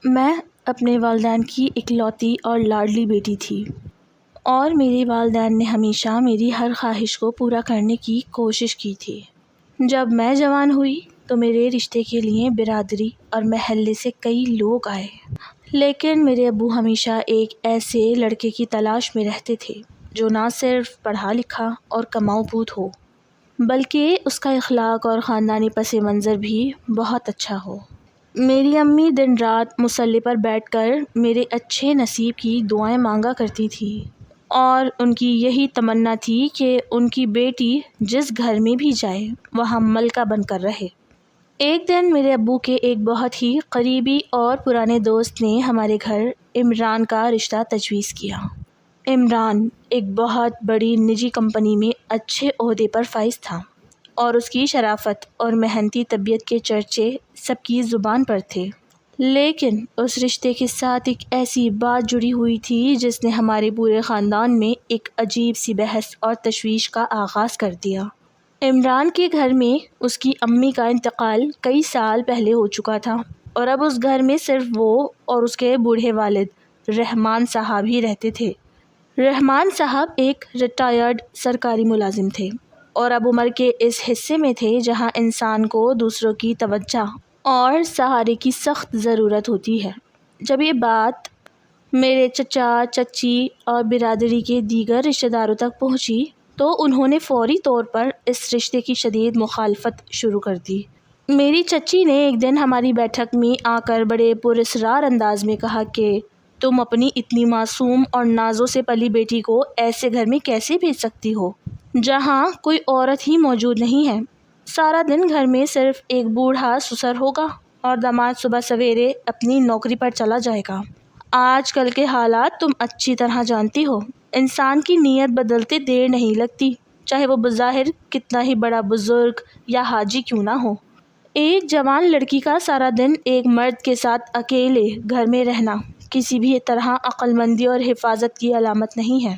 میں اپنے والدین کی اکلوتی اور لاڈلی بیٹی تھی، اور میرے والدین نے ہمیشہ میری ہر خواہش کو پورا کرنے کی کوشش کی تھی۔ جب میں جوان ہوئی تو میرے رشتے کے لیے برادری اور محلے سے کئی لوگ آئے، لیکن میرے ابو ہمیشہ ایک ایسے لڑکے کی تلاش میں رہتے تھے جو نہ صرف پڑھا لکھا اور کماؤ پوت ہو، بلکہ اس کا اخلاق اور خاندانی پس منظر بھی بہت اچھا ہو۔ میری امی دن رات مصلی پر بیٹھ کر میرے اچھے نصیب کی دعائیں مانگا کرتی تھی، اور ان کی یہی تمنا تھی کہ ان کی بیٹی جس گھر میں بھی جائے وہاں ملکہ بن کر رہے۔ ایک دن میرے ابو کے ایک بہت ہی قریبی اور پرانے دوست نے ہمارے گھر عمران کا رشتہ تجویز کیا۔ عمران ایک بہت بڑی نجی کمپنی میں اچھے عہدے پر فائز تھا، اور اس کی شرافت اور محنتی طبیعت کے چرچے سب کی زبان پر تھے، لیکن اس رشتے کے ساتھ ایک ایسی بات جڑی ہوئی تھی جس نے ہمارے پورے خاندان میں ایک عجیب سی بحث اور تشویش کا آغاز کر دیا۔ عمران کے گھر میں اس کی امی کا انتقال کئی سال پہلے ہو چکا تھا، اور اب اس گھر میں صرف وہ اور اس کے بوڑھے والد رحمان صاحب ہی رہتے تھے۔ رحمان صاحب ایک ریٹائرڈ سرکاری ملازم تھے، اور اب عمر کے اس حصے میں تھے جہاں انسان کو دوسروں کی توجہ اور سہارے کی سخت ضرورت ہوتی ہے۔ جب یہ بات میرے چچا، چچی اور برادری کے دیگر رشتہ داروں تک پہنچی تو انہوں نے فوری طور پر اس رشتے کی شدید مخالفت شروع کر دی۔ میری چچی نے ایک دن ہماری بیٹھک میں آ کر بڑے پراسرار انداز میں کہا کہ تم اپنی اتنی معصوم اور نازوں سے پلی بیٹی کو ایسے گھر میں کیسے بھیج سکتی ہو جہاں کوئی عورت ہی موجود نہیں ہے؟ سارا دن گھر میں صرف ایک بوڑھا سسر ہوگا اور داماد صبح سویرے اپنی نوکری پر چلا جائے گا۔ آج کل کے حالات تم اچھی طرح جانتی ہو، انسان کی نیت بدلتے دیر نہیں لگتی، چاہے وہ بظاہر کتنا ہی بڑا بزرگ یا حاجی کیوں نہ ہو۔ ایک جوان لڑکی کا سارا دن ایک مرد کے ساتھ اکیلے گھر میں رہنا کسی بھی طرح عقل مندی اور حفاظت کی علامت نہیں ہے۔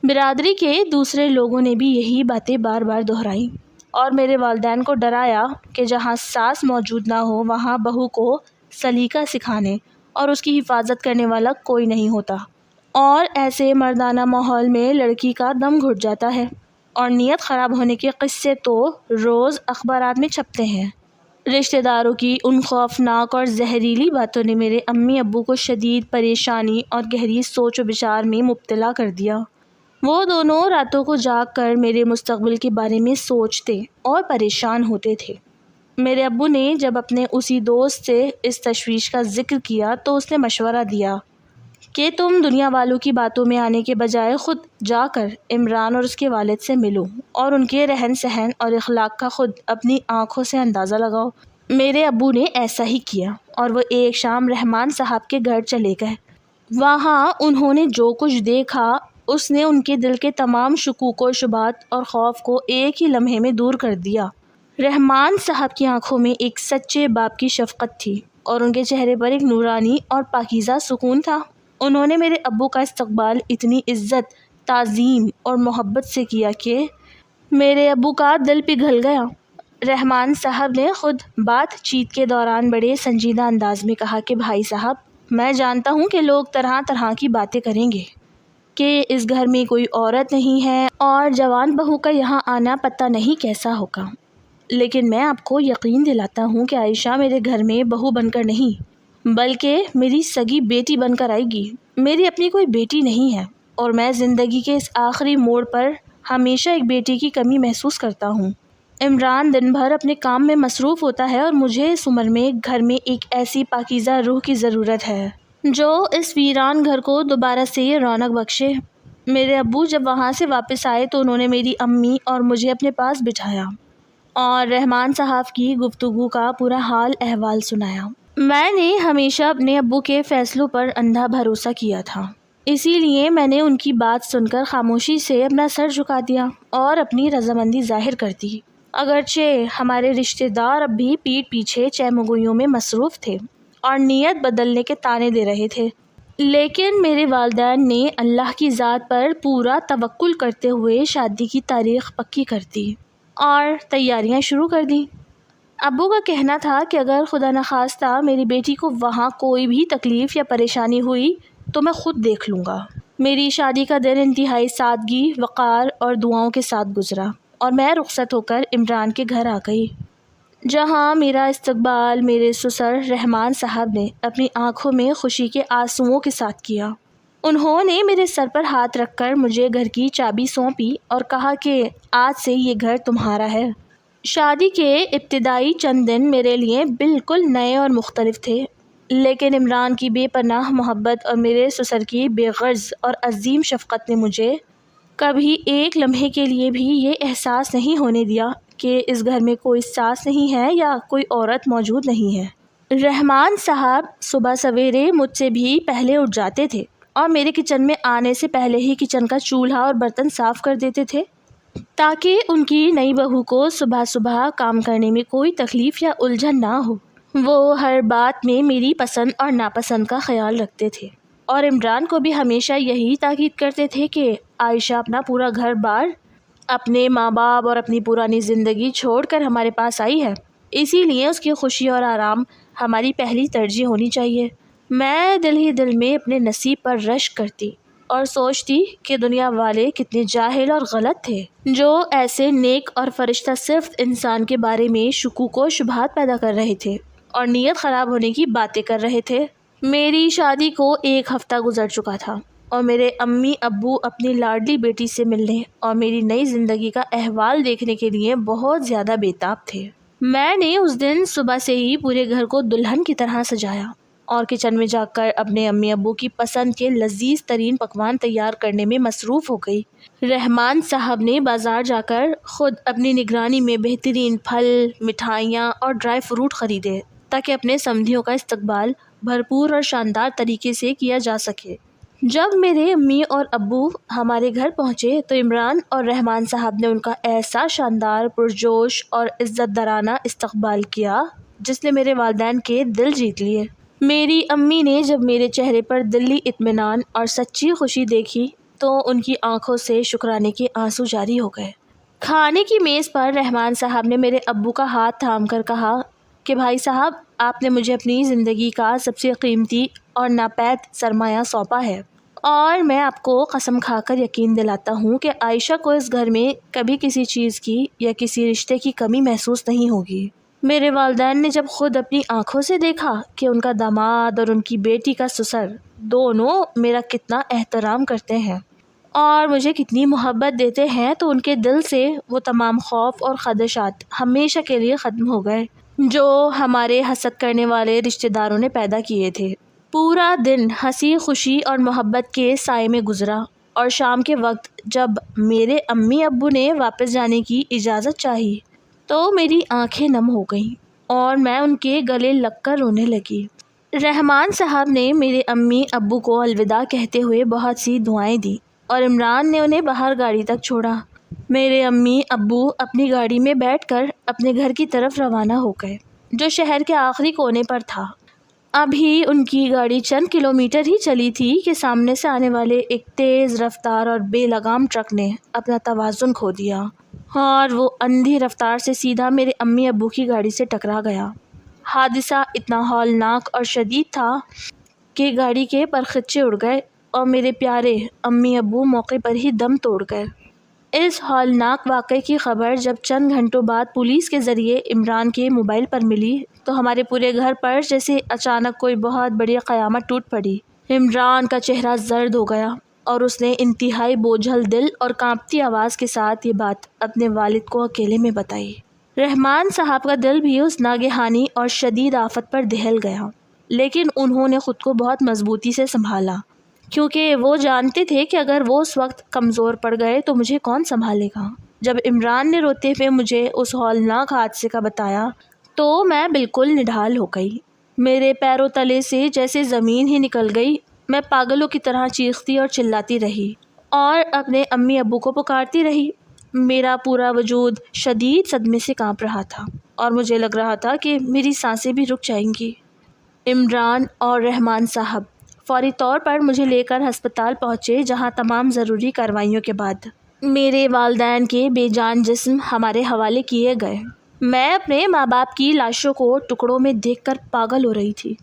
برادری کے دوسرے لوگوں نے بھی یہی باتیں بار بار دہرائیں، اور میرے والدین کو ڈرایا کہ جہاں ساس موجود نہ ہو وہاں بہو کو سلیقہ سکھانے اور اس کی حفاظت کرنے والا کوئی نہیں ہوتا، اور ایسے مردانہ ماحول میں لڑکی کا دم گھٹ جاتا ہے، اور نیت خراب ہونے کے قصے تو روز اخبارات میں چھپتے ہیں۔ رشتہ داروں کی ان خوفناک اور زہریلی باتوں نے میرے امی ابو کو شدید پریشانی اور گہری سوچ و بچار میں مبتلا کر دیا۔ وہ دونوں راتوں کو جاگ کر میرے مستقبل کے بارے میں سوچتے اور پریشان ہوتے تھے۔ میرے ابو نے جب اپنے اسی دوست سے اس تشویش کا ذکر کیا تو اس نے مشورہ دیا کہ تم دنیا والوں کی باتوں میں آنے کے بجائے خود جا کر عمران اور اس کے والد سے ملو اور ان کے رہن سہن اور اخلاق کا خود اپنی آنکھوں سے اندازہ لگاؤ۔ میرے ابو نے ایسا ہی کیا، اور وہ ایک شام رحمان صاحب کے گھر چلے گئے۔ وہاں انہوں نے جو کچھ دیکھا اس نے ان کے دل کے تمام شکوک و شبہات اور خوف کو ایک ہی لمحے میں دور کر دیا۔ رحمان صاحب کی آنکھوں میں ایک سچے باپ کی شفقت تھی، اور ان کے چہرے پر ایک نورانی اور پاکیزہ سکون تھا۔ انہوں نے میرے ابو کا استقبال اتنی عزت، تعظیم اور محبت سے کیا کہ میرے ابو کا دل پگھل گیا۔ رحمان صاحب نے خود بات چیت کے دوران بڑے سنجیدہ انداز میں کہا کہ بھائی صاحب، میں جانتا ہوں کہ لوگ طرح طرح کی باتیں کریں گے کہ اس گھر میں کوئی عورت نہیں ہے اور جوان بہو کا یہاں آنا پتہ نہیں کیسا ہوگا، لیکن میں آپ کو یقین دلاتا ہوں کہ عائشہ میرے گھر میں بہو بن کر نہیں بلکہ میری سگی بیٹی بن کر آئے گی۔ میری اپنی کوئی بیٹی نہیں ہے، اور میں زندگی کے اس آخری موڑ پر ہمیشہ ایک بیٹی کی کمی محسوس کرتا ہوں۔ عمران دن بھر اپنے کام میں مصروف ہوتا ہے، اور مجھے اس عمر میں گھر میں ایک ایسی پاکیزہ روح کی ضرورت ہے جو اس ویران گھر کو دوبارہ سے رونق بخشے۔ میرے ابو جب وہاں سے واپس آئے تو انہوں نے میری امی اور مجھے اپنے پاس بٹھایا اور رحمان صاحب کی گفتگو کا پورا حال احوال سنایا۔ میں نے ہمیشہ اپنے ابو کے فیصلوں پر اندھا بھروسہ کیا تھا، اسی لیے میں نے ان کی بات سن کر خاموشی سے اپنا سر جھکا دیا اور اپنی رضامندی ظاہر کر دی، اگرچہ ہمارے رشتہ دار اب بھی پیٹھ پیچھے چہمگوئیوں میں مصروف تھے اور نیت بدلنے کے طعنے دے رہے تھے۔ لیکن میرے والدین نے اللہ کی ذات پر پورا توکل کرتے ہوئے شادی کی تاریخ پکی کر دی اور تیاریاں شروع کر دیں۔ ابو کا کہنا تھا کہ اگر خدا نخواستہ میری بیٹی کو وہاں کوئی بھی تکلیف یا پریشانی ہوئی تو میں خود دیکھ لوں گا۔ میری شادی کا دن انتہائی سادگی، وقار اور دعاؤں کے ساتھ گزرا اور میں رخصت ہو کر عمران کے گھر آ گئی، جہاں میرا استقبال میرے سسر رحمان صاحب نے اپنی آنکھوں میں خوشی کے آنسوؤں کے ساتھ کیا۔ انہوں نے میرے سر پر ہاتھ رکھ کر مجھے گھر کی چابی سونپی اور کہا کہ آج سے یہ گھر تمہارا ہے۔ شادی کے ابتدائی چند دن میرے لیے بالکل نئے اور مختلف تھے، لیکن عمران کی بے پناہ محبت اور میرے سسر کی بے غرض اور عظیم شفقت نے مجھے کبھی ایک لمحے کے لیے بھی یہ احساس نہیں ہونے دیا کہ اس گھر میں کوئی ساس نہیں ہے یا کوئی عورت موجود نہیں ہے۔ رحمان صاحب صبح سویرے مجھ سے بھی پہلے اٹھ جاتے تھے اور میرے کچن میں آنے سے پہلے ہی کچن کا چولہا اور برتن صاف کر دیتے تھے تاکہ ان کی نئی بہو کو صبح صبح کام کرنے میں کوئی تکلیف یا الجھن نہ ہو۔ وہ ہر بات میں میری پسند اور ناپسند کا خیال رکھتے تھے اور عمران کو بھی ہمیشہ یہی تاکید کرتے تھے کہ عائشہ اپنا پورا گھر بار، اپنے ماں باپ اور اپنی پرانی زندگی چھوڑ کر ہمارے پاس آئی ہے، اسی لیے اس کی خوشی اور آرام ہماری پہلی ترجیح ہونی چاہیے۔ میں دل ہی دل میں اپنے نصیب پر رشک کرتی اور سوچتی کہ دنیا والے کتنے جاہل اور غلط تھے جو ایسے نیک اور فرشتہ صرف انسان کے بارے میں شکوک و شبہات پیدا کر رہے تھے اور نیت خراب ہونے کی باتیں کر رہے تھے۔ میری شادی کو 1 ہفتہ گزر چکا تھا اور میرے امی ابو اپنی لاڈلی بیٹی سے ملنے اور میری نئی زندگی کا احوال دیکھنے کے لیے بہت زیادہ بےتاب تھے۔ میں نے اس دن صبح سے ہی پورے گھر کو دلہن کی طرح سجایا اور کچن میں جا کر اپنے امی ابو کی پسند کے لذیذ ترین پکوان تیار کرنے میں مصروف ہو گئی۔ رحمان صاحب نے بازار جا کر خود اپنی نگرانی میں بہترین پھل، مٹھائیاں اور ڈرائی فروٹ خریدے تاکہ اپنے سمندھیوں کا استقبال بھرپور اور شاندار طریقے سے کیا جا سکے۔ جب میرے امی اور ابو ہمارے گھر پہنچے تو عمران اور رحمان صاحب نے ان کا ایسا شاندار، پرجوش اور عزت دارانہ استقبال کیا جس نے میرے والدین کے دل جیت لیے۔ میری امی نے جب میرے چہرے پر دلی اطمینان اور سچی خوشی دیکھی تو ان کی آنکھوں سے شکرانے کے آنسو جاری ہو گئے۔ کھانے کی میز پر رحمان صاحب نے میرے ابو کا ہاتھ تھام کر کہا کہ بھائی صاحب، آپ نے مجھے اپنی زندگی کا سب سے قیمتی اور ناپید سرمایہ سونپا ہے اور میں آپ کو قسم کھا کر یقین دلاتا ہوں کہ عائشہ کو اس گھر میں کبھی کسی چیز کی یا کسی رشتے کی کمی محسوس نہیں ہوگی۔ میرے والدین نے جب خود اپنی آنکھوں سے دیکھا کہ ان کا داماد اور ان کی بیٹی کا سسر دونوں میرا کتنا احترام کرتے ہیں اور مجھے کتنی محبت دیتے ہیں تو ان کے دل سے وہ تمام خوف اور خدشات ہمیشہ کے لیے ختم ہو گئے جو ہمارے حسد کرنے والے رشتہ داروں نے پیدا کیے تھے۔ پورا دن ہنسی خوشی اور محبت کے سائے میں گزرا اور شام کے وقت جب میرے امی ابو نے واپس جانے کی اجازت چاہی تو میری آنکھیں نم ہو گئیں اور میں ان کے گلے لگ کر رونے لگی۔ رحمان صاحب نے میرے امی ابو کو الوداع کہتے ہوئے بہت سی دعائیں دیں اور عمران نے انہیں باہر گاڑی تک چھوڑا۔ میرے امی ابو اپنی گاڑی میں بیٹھ کر اپنے گھر کی طرف روانہ ہو گئے جو شہر کے آخری کونے پر تھا۔ ابھی ان کی گاڑی چند کلومیٹر ہی چلی تھی کہ سامنے سے آنے والے ایک تیز رفتار اور بے لگام ٹرک نے اپنا توازن کھو دیا اور وہ اندھی رفتار سے سیدھا میرے امی ابو کی گاڑی سے ٹکرا گیا۔ حادثہ اتنا ہولناک اور شدید تھا کہ گاڑی کے پرخچے اڑ گئے اور میرے پیارے امی ابو موقع پر ہی دم توڑ گئے۔ اس ہولناک واقعے کی خبر جب چند گھنٹوں بعد پولیس کے ذریعے عمران کے موبائل پر ملی تو ہمارے پورے گھر پر جیسے اچانک کوئی بہت بڑی قیامت ٹوٹ پڑی۔ عمران کا چہرہ زرد ہو گیا اور اس نے انتہائی بوجھل دل اور کانپتی آواز کے ساتھ یہ بات اپنے والد کو اکیلے میں بتائی۔ رحمان صاحب کا دل بھی اس ناگہانی اور شدید آفت پر دہل گیا، لیکن انہوں نے خود کو بہت مضبوطی سے سنبھالا کیونکہ وہ جانتے تھے کہ اگر وہ اس وقت کمزور پڑ گئے تو مجھے کون سنبھالے گا۔ جب عمران نے روتے ہوئے مجھے اس ہولناک حادثے کا بتایا تو میں بالکل نڈھال ہو گئی۔ میرے پیروں تلے سے جیسے زمین ہی نکل گئی۔ میں پاگلوں کی طرح چیختی اور چلاتی رہی اور اپنے امی ابو کو پکارتی رہی۔ میرا پورا وجود شدید صدمے سے کانپ رہا تھا اور مجھے لگ رہا تھا کہ میری سانسیں بھی رک جائیں گی۔ عمران اور رحمان صاحب فوری طور پر مجھے لے کر ہسپتال پہنچے جہاں تمام ضروری کارروائیوں کے بعد میرے والدین کے بے جان جسم ہمارے حوالے کیے گئے۔ میں اپنے ماں باپ کی لاشوں کو ٹکڑوں میں دیکھ کر پاگل ہو رہی تھی۔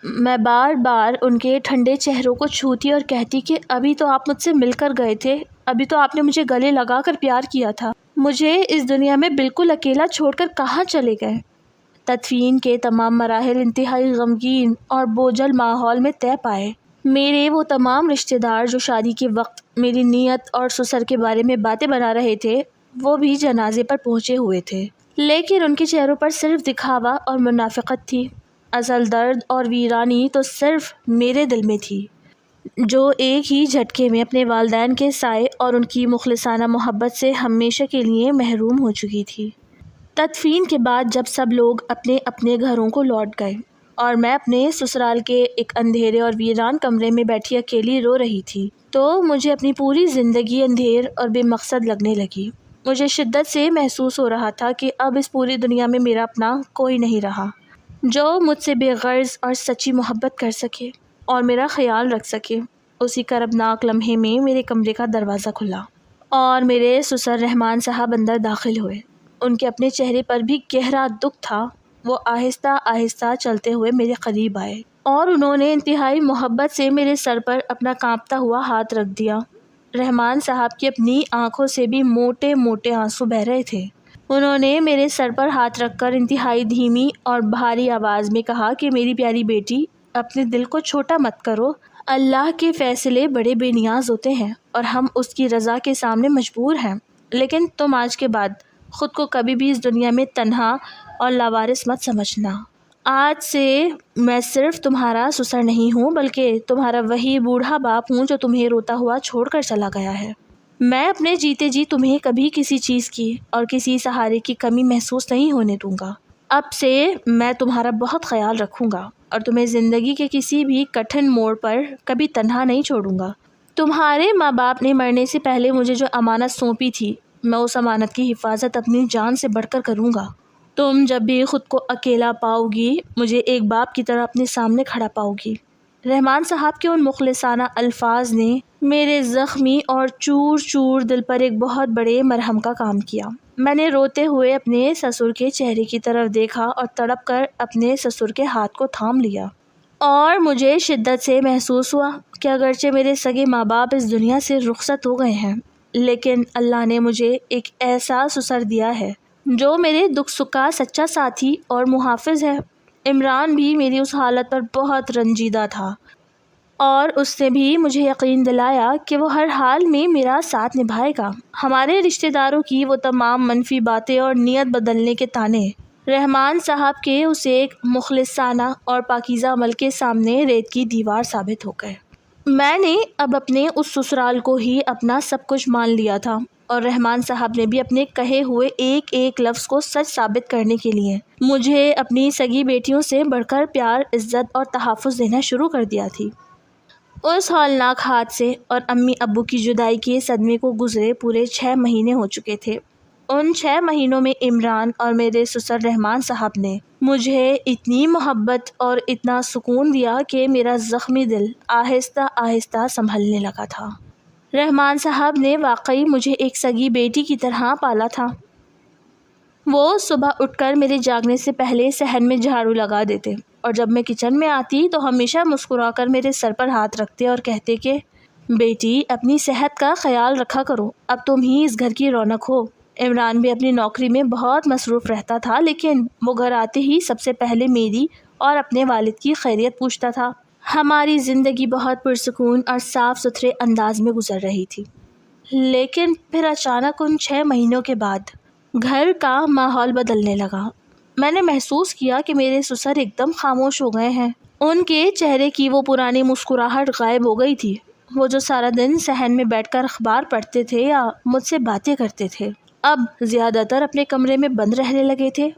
میں بار بار ان کے ٹھنڈے چہروں کو چھوتی اور کہتی کہ ابھی تو آپ مجھ سے مل کر گئے تھے، ابھی تو آپ نے مجھے گلے لگا کر پیار کیا تھا، مجھے اس دنیا میں بالکل اکیلا چھوڑ کر کہاں چلے گئے؟ تدفین کے تمام مراحل انتہائی غمگین اور بوجھل ماحول میں طے پائے۔ میرے وہ تمام رشتہ دار جو شادی کے وقت میری نیت اور سسر کے بارے میں باتیں بنا رہے تھے، وہ بھی جنازے پر پہنچے ہوئے تھے، لیکن ان کے چہروں پر صرف دکھاوا اور منافقت تھی۔ اصل درد اور ویرانی تو صرف میرے دل میں تھی، جو ایک ہی جھٹکے میں اپنے والدین کے سائے اور ان کی مخلصانہ محبت سے ہمیشہ کے لیے محروم ہو چکی تھی۔ تدفین کے بعد جب سب لوگ اپنے اپنے گھروں کو لوٹ گئے اور میں اپنے سسرال کے ایک اندھیرے اور ویران کمرے میں بیٹھی اکیلی رو رہی تھی، تو مجھے اپنی پوری زندگی اندھیر اور بے مقصد لگنے لگی۔ مجھے شدت سے محسوس ہو رہا تھا کہ اب اس پوری دنیا میں میرا اپنا کوئی نہیں رہا جو مجھ سے بے غرض اور سچی محبت کر سکے اور میرا خیال رکھ سکے۔ اسی کربناک لمحے میں میرے کمرے کا دروازہ کھلا اور میرے سسر رحمان صاحب اندر داخل ہوئے۔ ان کے اپنے چہرے پر بھی گہرا دکھ تھا۔ وہ آہستہ آہستہ چلتے ہوئے میرے قریب آئے اور انہوں نے انتہائی محبت سے میرے سر پر اپنا کانپتا ہوا ہاتھ رکھ دیا۔ رحمان صاحب کی اپنی آنکھوں سے بھی موٹے موٹے آنسو بہہ رہے تھے۔ انہوں نے میرے سر پر ہاتھ رکھ کر انتہائی دھیمی اور بھاری آواز میں کہا کہ میری پیاری بیٹی، اپنے دل کو چھوٹا مت کرو، اللہ کے فیصلے بڑے بے نیاز ہوتے ہیں اور ہم اس کی رضا کے سامنے مجبور ہیں، لیکن تم آج کے بعد خود کو کبھی بھی اس دنیا میں تنہا اور لاوارث مت سمجھنا۔ آج سے میں صرف تمہارا سسر نہیں ہوں، بلکہ تمہارا وہی بوڑھا باپ ہوں جو تمہیں روتا ہوا چھوڑ کر چلا گیا ہے۔ میں اپنے جیتے جی تمہیں کبھی کسی چیز کی اور کسی سہارے کی کمی محسوس نہیں ہونے دوں گا۔ اب سے میں تمہارا بہت خیال رکھوں گا اور تمہیں زندگی کے کسی بھی کٹھن موڑ پر کبھی تنہا نہیں چھوڑوں گا۔ تمہارے ماں باپ نے مرنے سے پہلے مجھے جو امانت سونپی تھی، میں اس امانت کی حفاظت اپنی جان سے بڑھ کر کروں گا۔ تم جب بھی خود کو اکیلا پاؤ گی، مجھے ایک باپ کی طرح اپنے سامنے کھڑا پاؤ گی۔ رحمان صاحب کے ان مخلصانہ الفاظ نے میرے زخمی اور چور چور دل پر ایک بہت بڑے مرہم کا کام کیا۔ میں نے روتے ہوئے اپنے سسر کے چہرے کی طرف دیکھا اور تڑپ کر اپنے سسر کے ہاتھ کو تھام لیا، اور مجھے شدت سے محسوس ہوا کہ اگرچہ میرے سگے ماں باپ اس دنیا سے رخصت ہو گئے ہیں، لیکن اللہ نے مجھے ایک ایسا سسر دیا ہے جو میرے دکھ سکھ کا سچا ساتھی اور محافظ ہے۔ عمران بھی میری اس حالت پر بہت رنجیدہ تھا، اور اس نے بھی مجھے یقین دلایا کہ وہ ہر حال میں میرا ساتھ نبھائے گا۔ ہمارے رشتہ داروں کی وہ تمام منفی باتیں اور نیت بدلنے کے طعنے رحمان صاحب کے اس ایک مخلصانہ اور پاکیزہ عمل کے سامنے ریت کی دیوار ثابت ہو گئے۔ میں نے اب اپنے اس سسرال کو ہی اپنا سب کچھ مان لیا تھا، اور رحمان صاحب نے بھی اپنے کہے ہوئے ایک ایک لفظ کو سچ ثابت کرنے کے لیے مجھے اپنی سگی بیٹیوں سے بڑھ کر پیار، عزت اور تحفظ دینا شروع کر دیا تھی۔ اس ہولناک حادثے اور امی ابو کی جدائی کے صدمے کو گزرے پورے 6 مہینے ہو چکے تھے۔ ان 6 مہینوں میں عمران اور میرے سسر رحمان صاحب نے مجھے اتنی محبت اور اتنا سکون دیا کہ میرا زخمی دل آہستہ آہستہ سنبھلنے لگا تھا۔ رحمان صاحب نے واقعی مجھے ایک سگی بیٹی کی طرح پالا تھا۔ وہ صبح اٹھ کر میرے جاگنے سے پہلے صحن میں جھاڑو لگا دیتے، اور جب میں کچن میں آتی تو ہمیشہ مسکرا کر میرے سر پر ہاتھ رکھتے اور کہتے کہ بیٹی، اپنی صحت کا خیال رکھا کرو، اب تم ہی اس گھر کی رونق ہو۔ عمران بھی اپنی نوکری میں بہت مصروف رہتا تھا، لیکن وہ گھر آتے ہی سب سے پہلے میری اور اپنے والد کی خیریت پوچھتا تھا۔ ہماری زندگی بہت پرسکون اور صاف ستھرے انداز میں گزر رہی تھی، لیکن پھر اچانک ان 6 مہینوں کے بعد گھر کا ماحول بدلنے لگا۔ میں نے محسوس کیا کہ میرے سسر ایک دم خاموش ہو گئے ہیں۔ ان کے چہرے کی وہ پرانی مسکراہٹ غائب ہو گئی تھی۔ وہ جو سارا دن صحن میں بیٹھ کر اخبار پڑھتے تھے یا مجھ سے باتیں کرتے تھے، اب زیادہ تر اپنے کمرے میں بند رہنے لگے تھے۔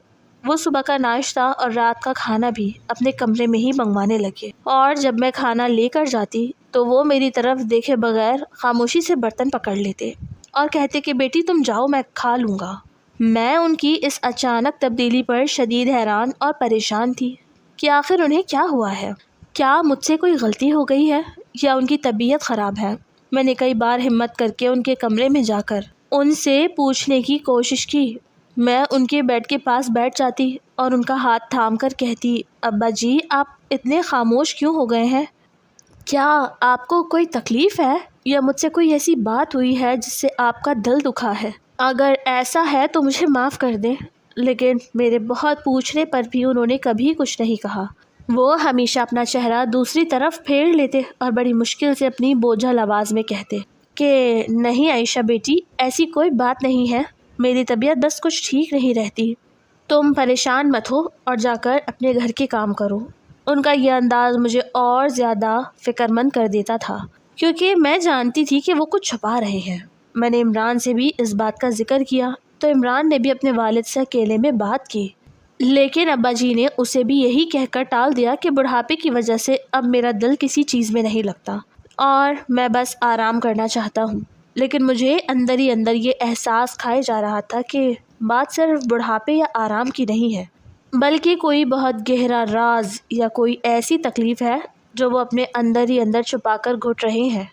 وہ صبح کا ناشتہ اور رات کا کھانا بھی اپنے کمرے میں ہی منگوانے لگے، اور جب میں کھانا لے کر جاتی تو وہ میری طرف دیکھے بغیر خاموشی سے برتن پکڑ لیتے اور کہتے کہ بیٹی تم جاؤ، میں کھا لوں گا۔ میں ان کی اس اچانک تبدیلی پر شدید حیران اور پریشان تھی کہ آخر انہیں کیا ہوا ہے۔ کیا مجھ سے کوئی غلطی ہو گئی ہے یا ان کی طبیعت خراب ہے؟ میں نے کئی بار ہمت کر کے ان کے کمرے میں جا کر ان سے پوچھنے کی کوشش کی، میں ان کے بیڈ کے پاس بیٹھ جاتی اور ان کا ہاتھ تھام کر کہتی، ابا جی آپ اتنے خاموش کیوں ہو گئے ہیں؟ کیا آپ کو کوئی تکلیف ہے یا مجھ سے کوئی ایسی بات ہوئی ہے جس سے آپ کا دل دکھا ہے؟ اگر ایسا ہے تو مجھے معاف کر دیں۔ لیکن میرے بہت پوچھنے پر بھی انہوں نے کبھی کچھ نہیں کہا۔ وہ ہمیشہ اپنا چہرہ دوسری طرف پھیر لیتے اور بڑی مشکل سے اپنی بوجھل آواز میں کہتے کہ نہیں عائشہ بیٹی، ایسی کوئی بات نہیں ہے، میری طبیعت بس کچھ ٹھیک نہیں رہتی، تم پریشان مت ہو اور جا کر اپنے گھر کے کام کرو۔ ان کا یہ انداز مجھے اور زیادہ فکر مند کر دیتا تھا، کیونکہ میں جانتی تھی کہ وہ کچھ چھپا رہے ہیں۔ میں نے عمران سے بھی اس بات کا ذکر کیا تو عمران نے بھی اپنے والد سے اکیلے میں بات کی، لیکن ابا جی نے اسے بھی یہی کہہ کر ٹال دیا کہ بڑھاپے کی وجہ سے اب میرا دل کسی چیز میں نہیں لگتا اور میں بس آرام کرنا چاہتا ہوں۔ لیکن مجھے اندر ہی اندر یہ احساس کھائے جا رہا تھا کہ بات صرف بڑھاپے یا آرام کی نہیں ہے، بلکہ کوئی بہت گہرا راز یا کوئی ایسی تکلیف ہے جو وہ اپنے اندر ہی اندر چھپا کر گھٹ رہے ہیں۔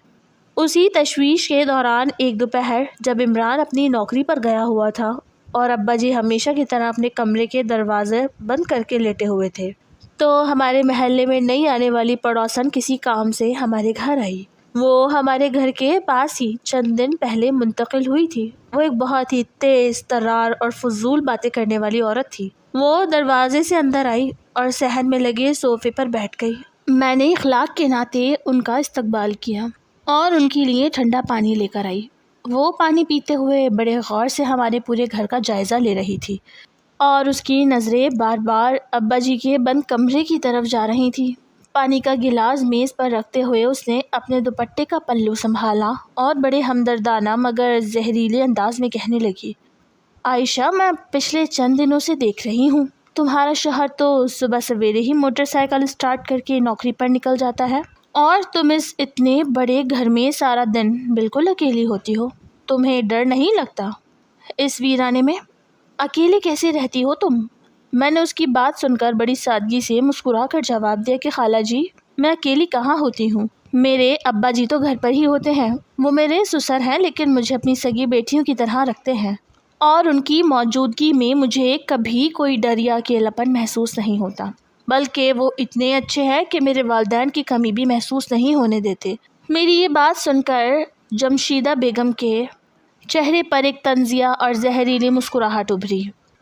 اسی تشویش کے دوران ایک دوپہر جب عمران اپنی نوکری پر گیا ہوا تھا اور ابا جی ہمیشہ کی طرح اپنے کمرے کے دروازے بند کر کے لیٹے ہوئے تھے، تو ہمارے محلے میں نئی آنے والی پڑوسن کسی کام سے ہمارے گھر آئی۔ وہ ہمارے گھر کے پاس ہی چند دن پہلے منتقل ہوئی تھی۔ وہ ایک بہت ہی تیز ترار اور فضول باتیں کرنے والی عورت تھی۔ وہ دروازے سے اندر آئی اور صحن میں لگے صوفے پر بیٹھ گئی۔ میں نے اخلاق کے ناطے ان کا استقبال کیا اور ان کے لیے ٹھنڈا پانی لے کر آئی۔ وہ پانی پیتے ہوئے بڑے غور سے ہمارے پورے گھر کا جائزہ لے رہی تھی اور اس کی نظریں بار بار ابا جی کے بند کمرے کی طرف جا رہی تھی۔ پانی کا گلاس میز پر رکھتے ہوئے اس نے اپنے دوپٹے کا پلو سنبھالا اور بڑے ہمدردانہ مگر زہریلے انداز میں کہنے لگی، عائشہ میں پچھلے چند دنوں سے دیکھ رہی ہوں، تمہارا شوہر تو صبح سویرے ہی موٹر سائیکل اسٹارٹ کر کے نوکری پر نکل جاتا ہے اور تم اس اتنے بڑے گھر میں سارا دن بالکل اکیلی ہوتی ہو، تمہیں ڈر نہیں لگتا؟ اس ویرانے میں اکیلے کیسے رہتی ہو تم؟ میں نے اس کی بات سن کر بڑی سادگی سے مسکرا کر جواب دیا کہ خالہ جی میں اکیلی کہاں ہوتی ہوں، میرے ابا جی تو گھر پر ہی ہوتے ہیں، وہ میرے سسر ہیں لیکن مجھے اپنی سگی بیٹیوں کی طرح رکھتے ہیں اور ان کی موجودگی میں مجھے کبھی کوئی ڈر یا اکیلاپن محسوس نہیں ہوتا، بلکہ وہ اتنے اچھے ہیں کہ میرے والدین کی کمی بھی محسوس نہیں ہونے دیتے۔ میری یہ بات سن کر جمشیدہ بیگم کے چہرے پر ایک طنزیہ اور زہریلی مسکراہٹ ابھری۔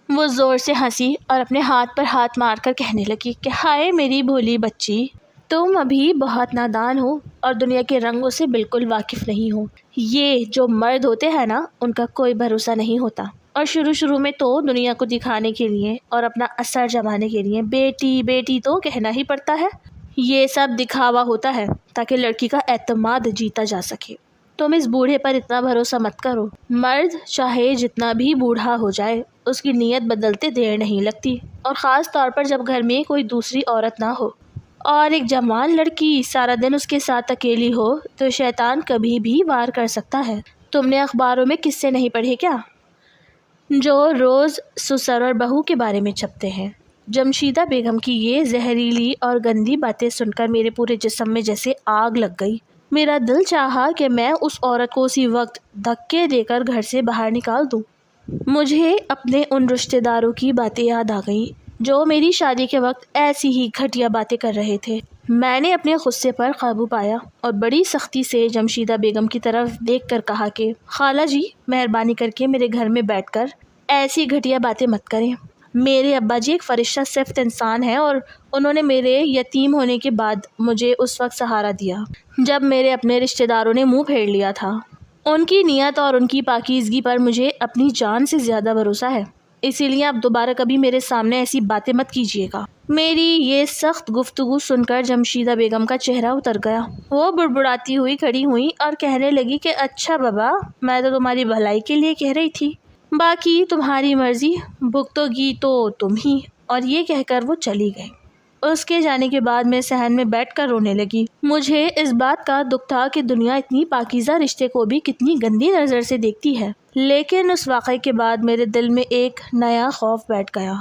وہ زور سے ہنسی اور اپنے ہاتھ پر ہاتھ مار کر کہنے لگی کہ ہائے میری بھولی بچی، تم ابھی بہت نادان ہو اور دنیا کے رنگوں سے بالکل واقف نہیں ہو۔ یہ جو مرد ہوتے ہیں نا، ان کا کوئی بھروسہ نہیں ہوتا، اور شروع میں تو دنیا کو دکھانے کے لیے اور اپنا اثر جمانے کے لیے بیٹی بیٹی تو کہنا ہی پڑتا ہے۔ یہ سب دکھاوا ہوتا ہے تاکہ لڑکی کا اعتماد جیتا جا سکے۔ تم اس بوڑھے پر اتنا بھروسہ مت کرو، مرد چاہے جتنا بھی بوڑھا ہو جائے اس کی نیت بدلتے دیر نہیں لگتی، اور خاص طور پر جب گھر میں کوئی دوسری عورت نہ ہو اور ایک جوان لڑکی سارا دن اس کے ساتھ اکیلی ہو تو شیطان کبھی بھی وار کر سکتا ہے۔ تم نے اخباروں میں قصے نہیں پڑھے کیا جو روز سسر اور بہو کے بارے میں چھپتے ہیں؟ جمشیدہ بیگم کی یہ زہریلی اور گندی باتیں سن کر میرے پورے جسم میں جیسے آگ لگ گئی۔ میرا دل چاہا کہ میں اس عورت کو اسی وقت دھکے دے کر گھر سے باہر نکال دوں۔ مجھے اپنے ان رشتہ داروں کی باتیں یاد آ گئیں جو میری شادی کے وقت ایسی ہی گھٹیا باتیں کر رہے تھے۔ میں نے اپنے غصے پر قابو پایا اور بڑی سختی سے جمشیدہ بیگم کی طرف دیکھ کر کہا کہ خالہ جی مہربانی کر کے میرے گھر میں بیٹھ کر ایسی گھٹیا باتیں مت کریں۔ میرے ابا جی ایک فرشتہ صفت انسان ہیں اور انہوں نے میرے یتیم ہونے کے بعد مجھے اس وقت سہارا دیا جب میرے اپنے رشتہ داروں نے منہ پھیر لیا تھا۔ ان کی نیت اور ان کی پاکیزگی پر مجھے اپنی جان سے زیادہ بھروسہ ہے، اسی لیے آپ دوبارہ کبھی میرے سامنے ایسی باتیں مت کیجیے گا۔ میری یہ سخت گفتگو سن کر جمشیدہ بیگم کا چہرہ اتر گیا۔ وہ بڑبڑاتی ہوئی کھڑی ہوئی اور کہنے لگی کہ اچھا بابا، میں تو تمہاری بھلائی کے لیے کہہ رہی تھی، باقی تمہاری مرضی، بھگتو گی تو تم ہی۔ اور یہ کہہ کر وہ چلی گئی۔ اس کے جانے کے بعد میں صحن میں بیٹھ کر رونے لگی۔ مجھے اس بات کا دکھ تھا کہ دنیا اتنی پاکیزہ رشتے کو بھی کتنی گندی نظر سے دیکھتی ہے، لیکن اس واقعے کے بعد میرے دل میں ایک نیا خوف بیٹھ گیا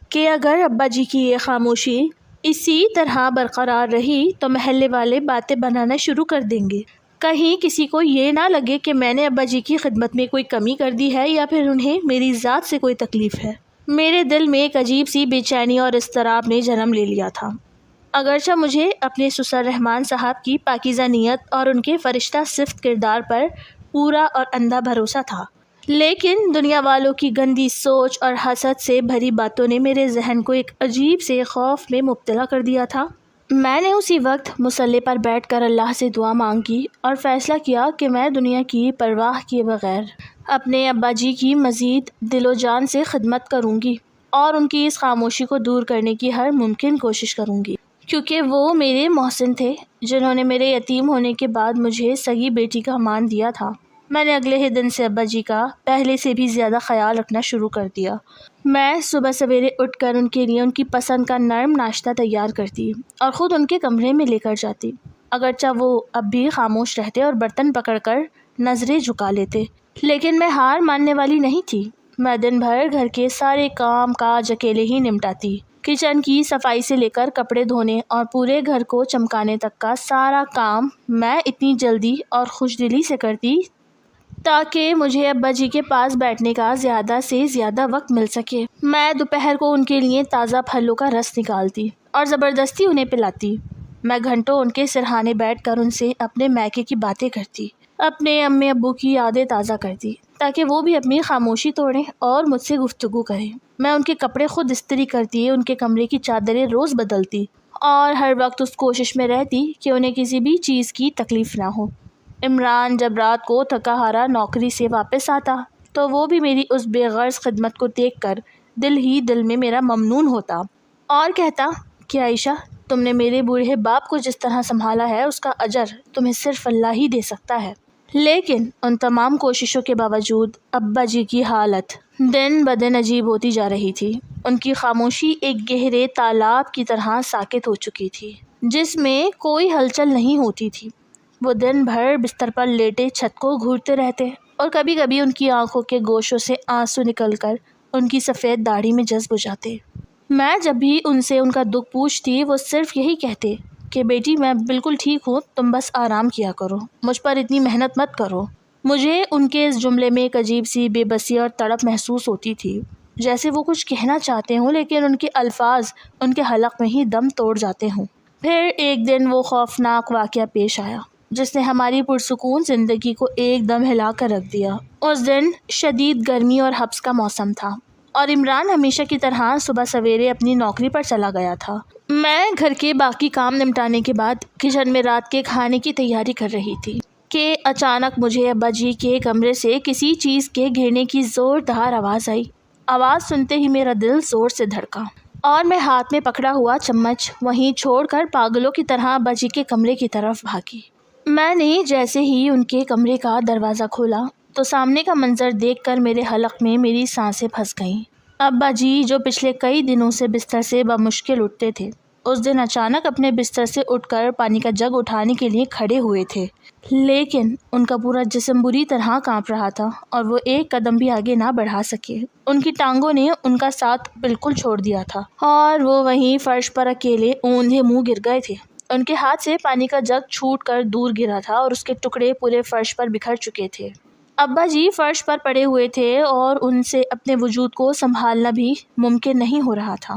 کہ اگر ابا جی کی یہ خاموشی اسی طرح برقرار رہی تو محلے والے باتیں بنانا شروع کر دیں گے۔ کہیں کسی کو یہ نہ لگے کہ میں نے ابا جی کی خدمت میں کوئی کمی کر دی ہے یا پھر انہیں میری ذات سے کوئی تکلیف ہے۔ میرے دل میں ایک عجیب سی بے چینی اور اضطراب نے جنم لے لیا تھا۔ اگرچہ مجھے اپنے سسر رحمان صاحب کی پاکیزہ نیت اور ان کے فرشتہ صفت کردار پر پورا اور اندھا بھروسہ تھا، لیکن دنیا والوں کی گندی سوچ اور حسد سے بھری باتوں نے میرے ذہن کو ایک عجیب سے خوف میں مبتلا کر دیا تھا۔ میں نے اسی وقت مصلی پر بیٹھ کر اللہ سے دعا مانگی اور فیصلہ کیا کہ میں دنیا کی پرواہ کیے بغیر اپنے ابا جی کی مزید دل و جان سے خدمت کروں گی اور ان کی اس خاموشی کو دور کرنے کی ہر ممکن کوشش کروں گی، کیونکہ وہ میرے محسن تھے جنہوں نے میرے یتیم ہونے کے بعد مجھے سگی بیٹی کا مان دیا تھا۔ میں نے اگلے ہی دن سے ابا جی کا پہلے سے بھی زیادہ خیال رکھنا شروع کر دیا۔ میں صبح سویرے اٹھ کر ان کے لیے ان کی پسند کا نرم ناشتہ تیار کرتی اور خود ان کے کمرے میں لے کر جاتی، اگرچہ وہ اب بھی خاموش رہتے اور برتن پکڑ کر نظریں جھکا لیتے، لیکن میں ہار ماننے والی نہیں تھی۔ میں دن بھر گھر کے سارے کام کاج اکیلے ہی نمٹاتی، کچن کی صفائی سے لے کر کپڑے دھونے اور پورے گھر کو چمکانے تک کا سارا کام میں اتنی جلدی اور خوش دلی سے کرتی تاکہ مجھے ابا جی کے پاس بیٹھنے کا زیادہ سے زیادہ وقت مل سکے۔ میں دوپہر کو ان کے لیے تازہ پھلوں کا رس نکالتی اور زبردستی انہیں پلاتی۔ میں گھنٹوں ان کے سرہانے بیٹھ کر ان سے اپنے میکے کی باتیں کرتی، اپنے امی ابو کی یادیں تازہ کرتی تاکہ وہ بھی اپنی خاموشی توڑیں اور مجھ سے گفتگو کریں۔ میں ان کے کپڑے خود استری کرتی، ان کے کمرے کی چادریں روز بدلتی اور ہر وقت اس کوشش میں رہتی کہ انہیں کسی بھی چیز کی تکلیف نہ ہو۔ عمران جب رات کو تھکا ہارا نوکری سے واپس آتا تو وہ بھی میری اس بے غرض خدمت کو دیکھ کر دل ہی دل میں میرا ممنون ہوتا اور کہتا کہ عائشہ، تم نے میرے بوڑھے باپ کو جس طرح سنبھالا ہے اس کا اجر تمہیں صرف اللہ ہی دے سکتا ہے۔ لیکن ان تمام کوششوں کے باوجود ابا جی کی حالت دن بدن عجیب ہوتی جا رہی تھی۔ ان کی خاموشی ایک گہرے تالاب کی طرح ساکت ہو چکی تھی جس میں کوئی ہلچل نہیں ہوتی تھی۔ وہ دن بھر بستر پر لیٹے چھت کو گھورتے رہتے اور کبھی کبھی ان کی آنکھوں کے گوشوں سے آنسو نکل کر ان کی سفید داڑھی میں جذب ہو جاتے۔ میں جب بھی ان سے ان کا دکھ پوچھتی وہ صرف یہی کہتے کہ بیٹی میں بالکل ٹھیک ہوں، تم بس آرام کیا کرو، مجھ پر اتنی محنت مت کرو۔ مجھے ان کے اس جملے میں ایک عجیب سی بے بسی اور تڑپ محسوس ہوتی تھی، جیسے وہ کچھ کہنا چاہتے ہوں لیکن ان کے الفاظ ان کے حلق میں ہی دم توڑ جاتے ہوں۔ پھر ایک دن وہ خوفناک واقعہ پیش آیا جس نے ہماری پرسکون زندگی کو ایک دم ہلا کر رکھ دیا۔ اس دن شدید گرمی اور حبس کا موسم تھا اور عمران ہمیشہ کی طرح صبح سویرے اپنی نوکری پر چلا گیا تھا۔ میں گھر کے باقی کام نمٹانے کے بعد کچن میں رات کے کھانے کی تیاری کر رہی تھی کہ اچانک مجھے ابا جی کے کمرے سے کسی چیز کے گرنے کی زوردار آواز آئی۔ آواز سنتے ہی میرا دل زور سے دھڑکا اور میں ہاتھ میں پکڑا ہوا چمچ وہیں چھوڑ کر پاگلوں کی طرح ابا جی کے کمرے کی طرف بھاگی۔ میں نے جیسے ہی ان کے کمرے کا دروازہ کھولا تو سامنے کا منظر دیکھ کر میرے حلق میں میری سانسیں پھنس گئیں۔ ابا جی جو پچھلے کئی دنوں سے بستر سے بمشکل اٹھتے تھے، اس دن اچانک اپنے بستر سے اٹھ کر پانی کا جگ اٹھانے کے لیے کھڑے ہوئے تھے، لیکن ان کا پورا جسم بری طرح کانپ رہا تھا اور وہ ایک قدم بھی آگے نہ بڑھا سکے۔ ان کی ٹانگوں نے ان کا ساتھ بالکل چھوڑ دیا تھا اور وہ وہیں فرش پر اکیلے اوندھے منہ گر گئے تھے۔ ان کے ہاتھ سے پانی کا جگ چھوٹ کر دور گرا تھا اور اس کے ٹکڑے پورے فرش پر بکھر چکے تھے۔ ابا جی فرش پر پڑے ہوئے تھے اور ان سے اپنے وجود کو سنبھالنا بھی ممکن نہیں ہو رہا تھا۔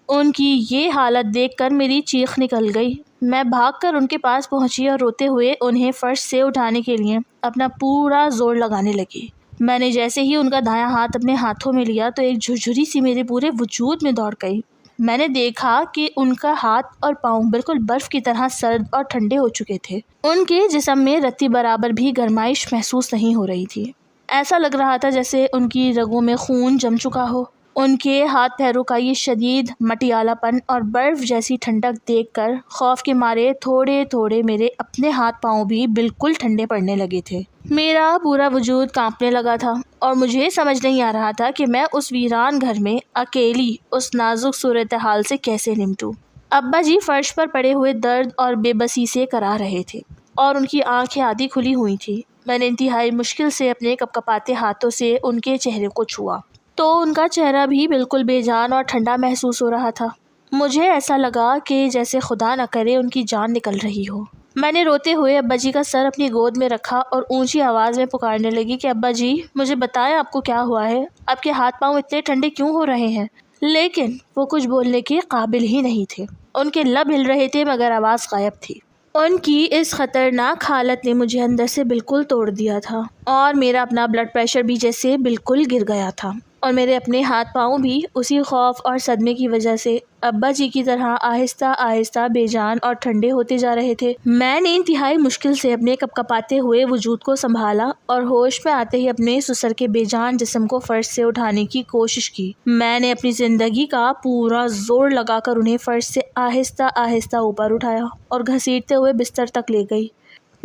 ان کی یہ حالت دیکھ کر میری چیخ نکل گئی۔ میں بھاگ کر ان کے پاس پہنچی اور روتے ہوئے انہیں فرش سے اٹھانے کے لیے اپنا پورا زور لگانے لگی۔ میں نے جیسے ہی ان کا دایاں ہاتھ اپنے ہاتھوں میں لیا تو ایک جھرجھری سی میرے پورے وجود میں دوڑ گئی۔ میں نے دیکھا کہ ان کا ہاتھ اور پاؤں بالکل برف کی طرح سرد اور ٹھنڈے ہو چکے تھے۔ ان کے جسم میں رتی برابر بھی گرمائش محسوس نہیں ہو رہی تھی۔ ایسا لگ رہا تھا جیسے ان کی رگوں میں خون جم چکا ہو۔ ان کے ہاتھ پیروں کا یہ شدید مٹیالہ پن اور برف جیسی ٹھنڈک دیکھ کر خوف کے مارے تھوڑے تھوڑے میرے اپنے ہاتھ پاؤں بھی بالکل ٹھنڈے پڑنے لگے تھے۔ میرا پورا وجود کانپنے لگا تھا اور مجھے سمجھ نہیں آ رہا تھا کہ میں اس ویران گھر میں اکیلی اس نازک صورتحال سے کیسے نمٹوں۔ ابا جی فرش پر پڑے ہوئے درد اور بے بسی سے کرا رہے تھے اور ان کی آنکھیں آدھی کھلی ہوئی تھیں۔ میں نے انتہائی مشکل سے اپنے کپکپاتے ہاتھوں سے ان کے چہرے کو چھوا تو ان کا چہرہ بھی بالکل بے جان اور ٹھنڈا محسوس ہو رہا تھا۔ مجھے ایسا لگا کہ جیسے خدا نہ کرے ان کی جان نکل رہی ہو۔ میں نے روتے ہوئے ابا جی کا سر اپنی گود میں رکھا اور اونچی آواز میں پکارنے لگی کہ ابا جی مجھے بتائیں آپ کو کیا ہوا ہے، آپ کے ہاتھ پاؤں اتنے ٹھنڈے کیوں ہو رہے ہیں؟ لیکن وہ کچھ بولنے کے قابل ہی نہیں تھے، ان کے لب ہل رہے تھے مگر آواز غائب تھی۔ ان کی اس خطرناک حالت نے مجھے اندر سے بالکل توڑ دیا تھا اور میرا اپنا بلڈ پریشر بھی جیسے بالکل گر گیا تھا، اور میرے اپنے ہاتھ پاؤں بھی اسی خوف اور صدمے کی وجہ سے ابا جی کی طرح آہستہ آہستہ بے جان اور ٹھنڈے ہوتے جا رہے تھے۔ میں نے انتہائی مشکل سے اپنے کپکپاتے ہوئے وجود کو سنبھالا اور ہوش میں آتے ہی اپنے سسر کے بے جان جسم کو فرش سے اٹھانے کی کوشش کی۔ میں نے اپنی زندگی کا پورا زور لگا کر انہیں فرش سے آہستہ آہستہ اوپر اٹھایا اور گھسیٹتے ہوئے بستر تک لے گئی،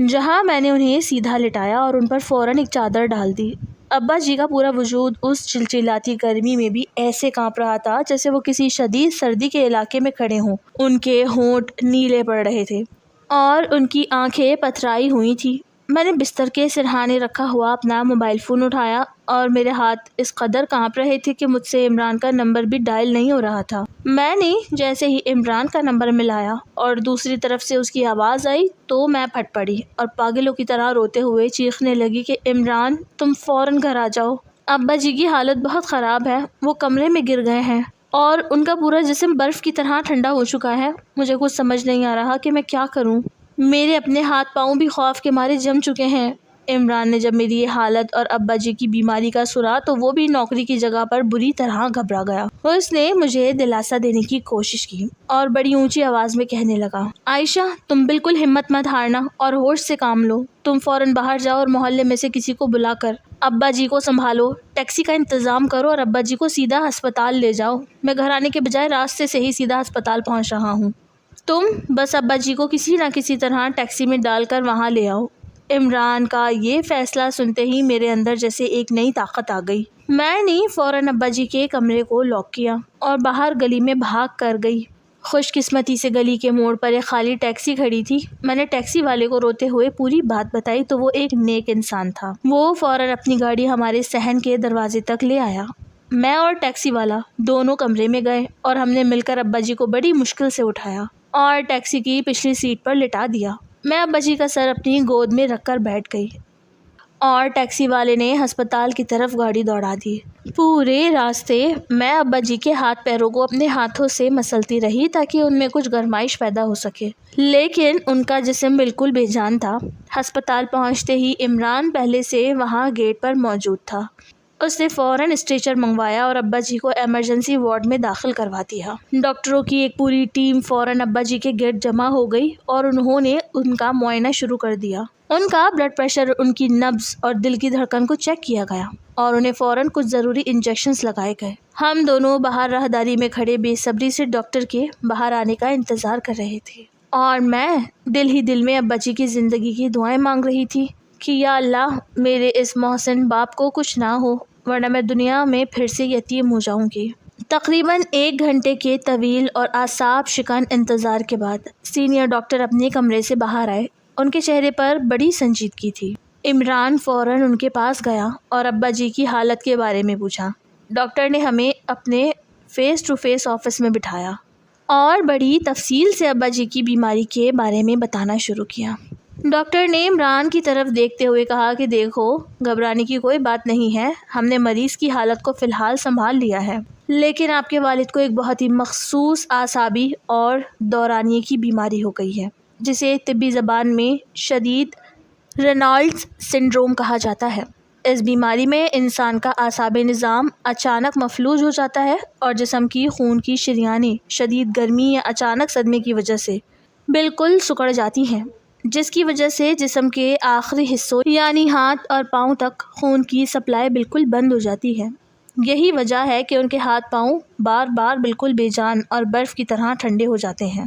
جہاں میں نے انہیں سیدھا لٹایا اور ان پر فوراً ایک چادر ڈال دی۔ ابا جی کا پورا وجود اس چلچلاتی گرمی میں بھی ایسے کانپ رہا تھا جیسے وہ کسی شدید سردی کے علاقے میں کھڑے ہوں۔ ان کے ہونٹ نیلے پڑ رہے تھے اور ان کی آنکھیں پتھرائی ہوئی تھیں۔ میں نے بستر کے سرہانے رکھا ہوا اپنا موبائل فون اٹھایا اور میرے ہاتھ اس قدر کانپ رہے تھے کہ مجھ سے عمران کا نمبر بھی ڈائل نہیں ہو رہا تھا۔ میں نے جیسے ہی عمران کا نمبر ملایا اور دوسری طرف سے اس کی آواز آئی تو میں پھٹ پڑی اور پاگلوں کی طرح روتے ہوئے چیخنے لگی کہ عمران تم فوراً گھر آ جاؤ، ابا جی کی حالت بہت خراب ہے، وہ کمرے میں گر گئے ہیں اور ان کا پورا جسم برف کی طرح ٹھنڈا ہو چکا ہے۔ مجھے کچھ سمجھ نہیں آ رہا کہ میں کیا کروں، میرے اپنے ہاتھ پاؤں بھی خوف کے مارے جم چکے ہیں۔ عمران نے جب میری یہ حالت اور ابا جی کی بیماری کا سنا تو وہ بھی نوکری کی جگہ پر بری طرح گھبرا گیا۔ اس نے مجھے دلاسا دینے کی کوشش کی اور بڑی اونچی آواز میں کہنے لگا، عائشہ تم بالکل ہمت مت ہارنا اور ہوش سے کام لو، تم فوراً باہر جاؤ اور محلے میں سے کسی کو بلا کر ابا جی کو سنبھالو، ٹیکسی کا انتظام کرو اور ابا جی کو سیدھا ہسپتال لے جاؤ۔ میں گھر آنے کے بجائے راستے سے ہی سیدھا ہسپتال پہنچ رہا ہوں، تم بس ابا جی کو کسی نہ کسی طرح ٹیکسی میں ڈال کر وہاں لے آؤ۔ عمران کا یہ فیصلہ سنتے ہی میرے اندر جیسے ایک نئی طاقت آ گئی۔ میں نے فوراً ابا جی کے کمرے کو لاک کیا اور باہر گلی میں بھاگ کر گئی۔ خوش قسمتی سے گلی کے موڑ پر ایک خالی ٹیکسی کھڑی تھی۔ میں نے ٹیکسی والے کو روتے ہوئے پوری بات بتائی تو وہ ایک نیک انسان تھا۔ وہ فوراً اپنی گاڑی ہمارے صحن کے دروازے تک لے آیا۔ میں اور ٹیکسی والا دونوں کمرے میں گئے اور ہم نے مل کر ابا جی کو بڑی مشکل سے اٹھایا اور ٹیکسی کی پچھلی سیٹ پر لٹا دیا۔ میں ابا جی کا سر اپنی گود میں رکھ کر بیٹھ گئی اور ٹیکسی والے نے ہسپتال کی طرف گاڑی دوڑا دی۔ پورے راستے میں ابا جی کے ہاتھ پیروں کو اپنے ہاتھوں سے مسلتی رہی تاکہ ان میں کچھ گرمائش پیدا ہو سکے، لیکن ان کا جسم بالکل بے جان تھا۔ ہسپتال پہنچتے ہی عمران پہلے سے وہاں گیٹ پر موجود تھا۔ اس نے فوراً اسٹریچر منگوایا اور ابا جی کو ایمرجنسی وارڈ میں داخل کروا دیا۔ ڈاکٹروں کی ایک پوری ٹیم فوراً ابا جی کے گرد جمع ہو گئی اور انہوں نے ان کا معائنہ شروع کر دیا۔ ان کا بلڈ پریشر، ان کی نبض اور دل کی دھڑکن کو چیک کیا گیا اور انہیں فوراً کچھ ضروری انجیکشنز لگائے گئے۔ ہم دونوں باہر راہداری میں کھڑے بے صبری سے ڈاکٹر کے باہر آنے کا انتظار کر رہے تھے اور میں دل ہی دل میں ابا جی کی زندگی کی دعائیں مانگ رہی تھی کہ یا اللہ میرے اس محسن باپ کو کچھ نہ ہو ورنہ میں دنیا میں پھر سے یتیم ہو جاؤں گی۔ تقریباً 1 گھنٹے کے طویل اور اعصاب شکن انتظار کے بعد سینئر ڈاکٹر اپنے کمرے سے باہر آئے۔ ان کے چہرے پر بڑی سنجیدگی تھی۔ عمران فوراً ان کے پاس گیا اور ابا جی کی حالت کے بارے میں پوچھا۔ ڈاکٹر نے ہمیں اپنے فیس ٹو فیس آفس میں بٹھایا اور بڑی تفصیل سے ابا جی کی بیماری کے بارے میں بتانا شروع کیا۔ ڈاکٹر نے عمران کی طرف دیکھتے ہوئے کہا کہ دیکھو، گھبرانے کی کوئی بات نہیں ہے، ہم نے مریض کی حالت کو فی الحال سنبھال لیا ہے، لیکن آپ کے والد کو ایک بہت ہی مخصوص اعصابی اور دورانیے کی بیماری ہو گئی ہے، جسے طبی زبان میں شدید رینالڈز سنڈروم کہا جاتا ہے۔ اس بیماری میں انسان کا اعصابی نظام اچانک مفلوج ہو جاتا ہے اور جسم کی خون کی شریانیں شدید گرمی یا اچانک صدمے کی وجہ سے بالکل سکڑ جاتی ہیں، جس کی وجہ سے جسم کے آخری حصوں یعنی ہاتھ اور پاؤں تک خون کی سپلائی بالکل بند ہو جاتی ہے۔ یہی وجہ ہے کہ ان کے ہاتھ پاؤں بار بار بالکل بے جان اور برف کی طرح ٹھنڈے ہو جاتے ہیں،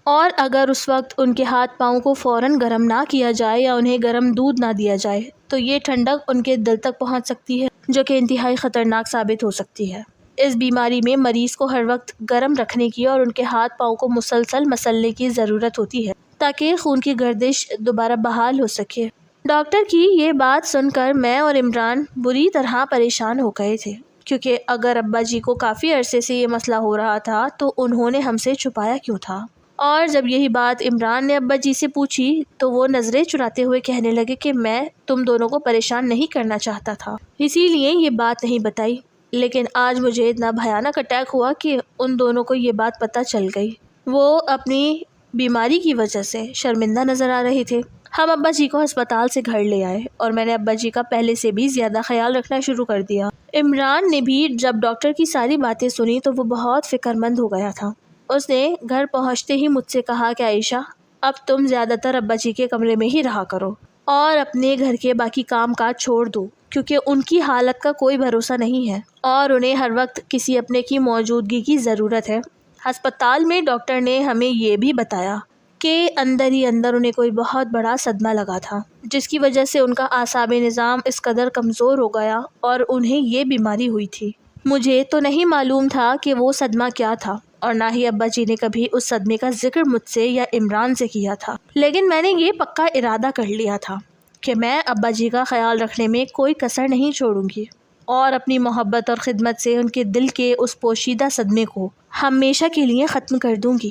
اور اگر اس وقت ان کے ہاتھ پاؤں کو فوراً گرم نہ کیا جائے یا انہیں گرم دودھ نہ دیا جائے تو یہ ٹھنڈک ان کے دل تک پہنچ سکتی ہے، جو کہ انتہائی خطرناک ثابت ہو سکتی ہے۔ اس بیماری میں مریض کو ہر وقت گرم رکھنے کی اور ان کے ہاتھ پاؤں کو مسلسل مسلنے کی ضرورت ہوتی ہے تاکہ خون کی گردش دوبارہ بحال ہو سکے۔ ڈاکٹر کی یہ بات سن کر میں اور عمران بری طرح پریشان ہو گئے تھے، کیونکہ اگر ابا جی کو کافی عرصے سے یہ مسئلہ ہو رہا تھا تو انہوں نے ہم سے چھپایا کیوں تھا؟ اور جب یہی بات عمران نے ابا جی سے پوچھی تو وہ نظریں چراتے ہوئے کہنے لگے کہ میں تم دونوں کو پریشان نہیں کرنا چاہتا تھا، اسی لیے یہ بات نہیں بتائی، لیکن آج مجھے اتنا بھیانک اٹیک ہوا کہ ان دونوں کو یہ بات پتہ چل گئی۔ وہ اپنی بیماری کی وجہ سے شرمندہ نظر آ رہے تھے۔ ہم ابا جی کو ہسپتال سے گھر لے آئے اور میں نے ابا جی کا پہلے سے بھی زیادہ خیال رکھنا شروع کر دیا۔ عمران نے بھی جب ڈاکٹر کی ساری باتیں سنی تو وہ بہت فکر مند ہو گیا تھا۔ اس نے گھر پہنچتے ہی مجھ سے کہا کہ عائشہ، اب تم زیادہ تر ابا جی کے کمرے میں ہی رہا کرو اور اپنے گھر کے باقی کام کاج چھوڑ دو، کیونکہ ان کی حالت کا کوئی بھروسہ نہیں ہے اور انہیں ہر وقت کسی اپنے کی موجودگی کی ضرورت ہے۔ ہسپتال میں ڈاکٹر نے ہمیں یہ بھی بتایا کہ اندر ہی اندر انہیں کوئی بہت بڑا صدمہ لگا تھا، جس کی وجہ سے ان کا اعصابی نظام اس قدر کمزور ہو گیا اور انہیں یہ بیماری ہوئی تھی۔ مجھے تو نہیں معلوم تھا کہ وہ صدمہ کیا تھا، اور نہ ہی ابا جی نے کبھی اس صدمے کا ذکر مجھ سے یا عمران سے کیا تھا، لیکن میں نے یہ پکا ارادہ کر لیا تھا کہ میں ابا جی کا خیال رکھنے میں کوئی کسر نہیں چھوڑوں گی اور اپنی محبت اور خدمت سے ان کے دل کے اس پوشیدہ صدمے کو ہمیشہ کے لیے ختم کر دوں گی۔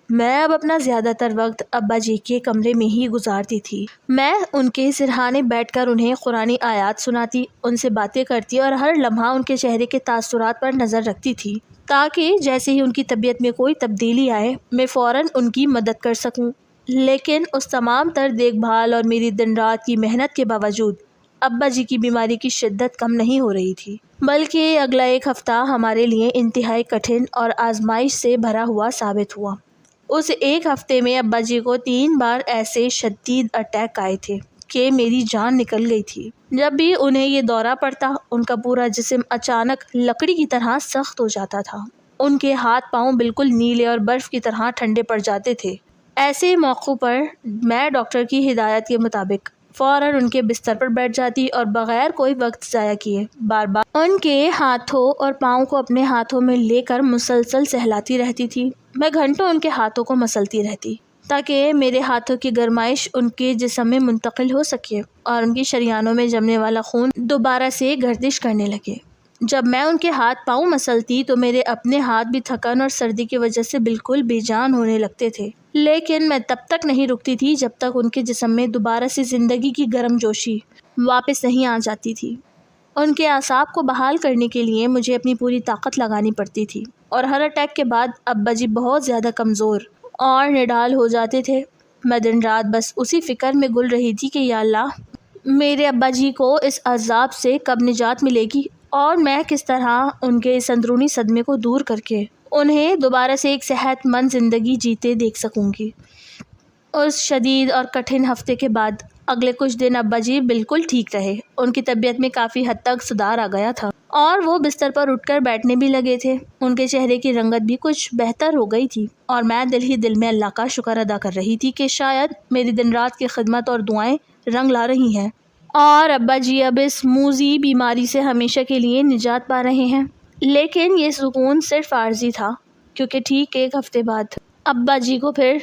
میں اب اپنا زیادہ تر وقت ابا جی کے کمرے میں ہی گزارتی تھی۔ میں ان کے سرہانے بیٹھ کر انہیں قرآنی آیات سناتی، ان سے باتیں کرتی اور ہر لمحہ ان کے چہرے کے تاثرات پر نظر رکھتی تھی، تاکہ جیسے ہی ان کی طبیعت میں کوئی تبدیلی آئے میں فوراً ان کی مدد کر سکوں۔ لیکن اس تمام تر دیکھ بھال اور میری دن رات کی محنت کے باوجود ابا جی کی بیماری کی شدت کم نہیں ہو رہی تھی، بلکہ اگلا ایک ہفتہ ہمارے لیے انتہائی کٹھن اور آزمائش سے بھرا ہوا ثابت ہوا۔ اس ایک ہفتے میں ابا جی کو 3 بار ایسے شدید اٹیک آئے تھے کہ میری جان نکل گئی تھی۔ جب بھی انہیں یہ دورہ پڑتا ان کا پورا جسم اچانک لکڑی کی طرح سخت ہو جاتا تھا، ان کے ہاتھ پاؤں بالکل نیلے اور برف کی طرح ٹھنڈے پڑ جاتے تھے۔ ایسے موقعوں پر میں ڈاکٹر کی ہدایت کے مطابق فوراً ان کے بستر پر بیٹھ جاتی اور بغیر کوئی وقت ضائع کیے بار بار ان کے ہاتھوں اور پاؤں کو اپنے ہاتھوں میں لے کر مسلسل سہلاتی رہتی تھی۔ میں گھنٹوں ان کے ہاتھوں کو مسلتی رہتی تاکہ میرے ہاتھوں کی گرمائش ان کے جسم میں منتقل ہو سکے اور ان کی شریانوں میں جمنے والا خون دوبارہ سے گردش کرنے لگے۔ جب میں ان کے ہاتھ پاؤں مسلتی تو میرے اپنے ہاتھ بھی تھکن اور سردی کی وجہ سے بالکل بے جان ہونے لگتے تھے، لیکن میں تب تک نہیں رکتی تھی جب تک ان کے جسم میں دوبارہ سے زندگی کی گرم جوشی واپس نہیں آ جاتی تھی۔ ان کے اعصاب کو بحال کرنے کے لیے مجھے اپنی پوری طاقت لگانی پڑتی تھی، اور ہر اٹیک کے بعد ابا جی بہت زیادہ کمزور اور نڈال ہو جاتے تھے۔ میں دن رات بس اسی فکر میں گل رہی تھی کہ یا اللہ، میرے ابا جی کو اس عذاب سے کب نجات ملے گی اور میں کس طرح ان کے اس اندرونی صدمے کو دور کر کے انہیں دوبارہ سے ایک صحت مند زندگی جیتے دیکھ سکوں گی۔ اس شدید اور کٹھن ہفتے کے بعد اگلے کچھ دن ابا جی بالکل ٹھیک رہے، ان کی طبیعت میں کافی حد تک سدھار آ گیا تھا اور وہ بستر پر اٹھ کر بیٹھنے بھی لگے تھے۔ ان کے چہرے کی رنگت بھی کچھ بہتر ہو گئی تھی اور میں دل ہی دل میں اللہ کا شکر ادا کر رہی تھی کہ شاید میری دن رات کی خدمت اور دعائیں رنگ لا رہی ہیں اور ابا جی اب اس موذی بیماری سے ہمیشہ کے لیے نجات پا رہے ہیں۔ لیکن یہ سکون صرف عارضی تھا، کیونکہ ٹھیک ایک ہفتے بعد ابا جی کو پھر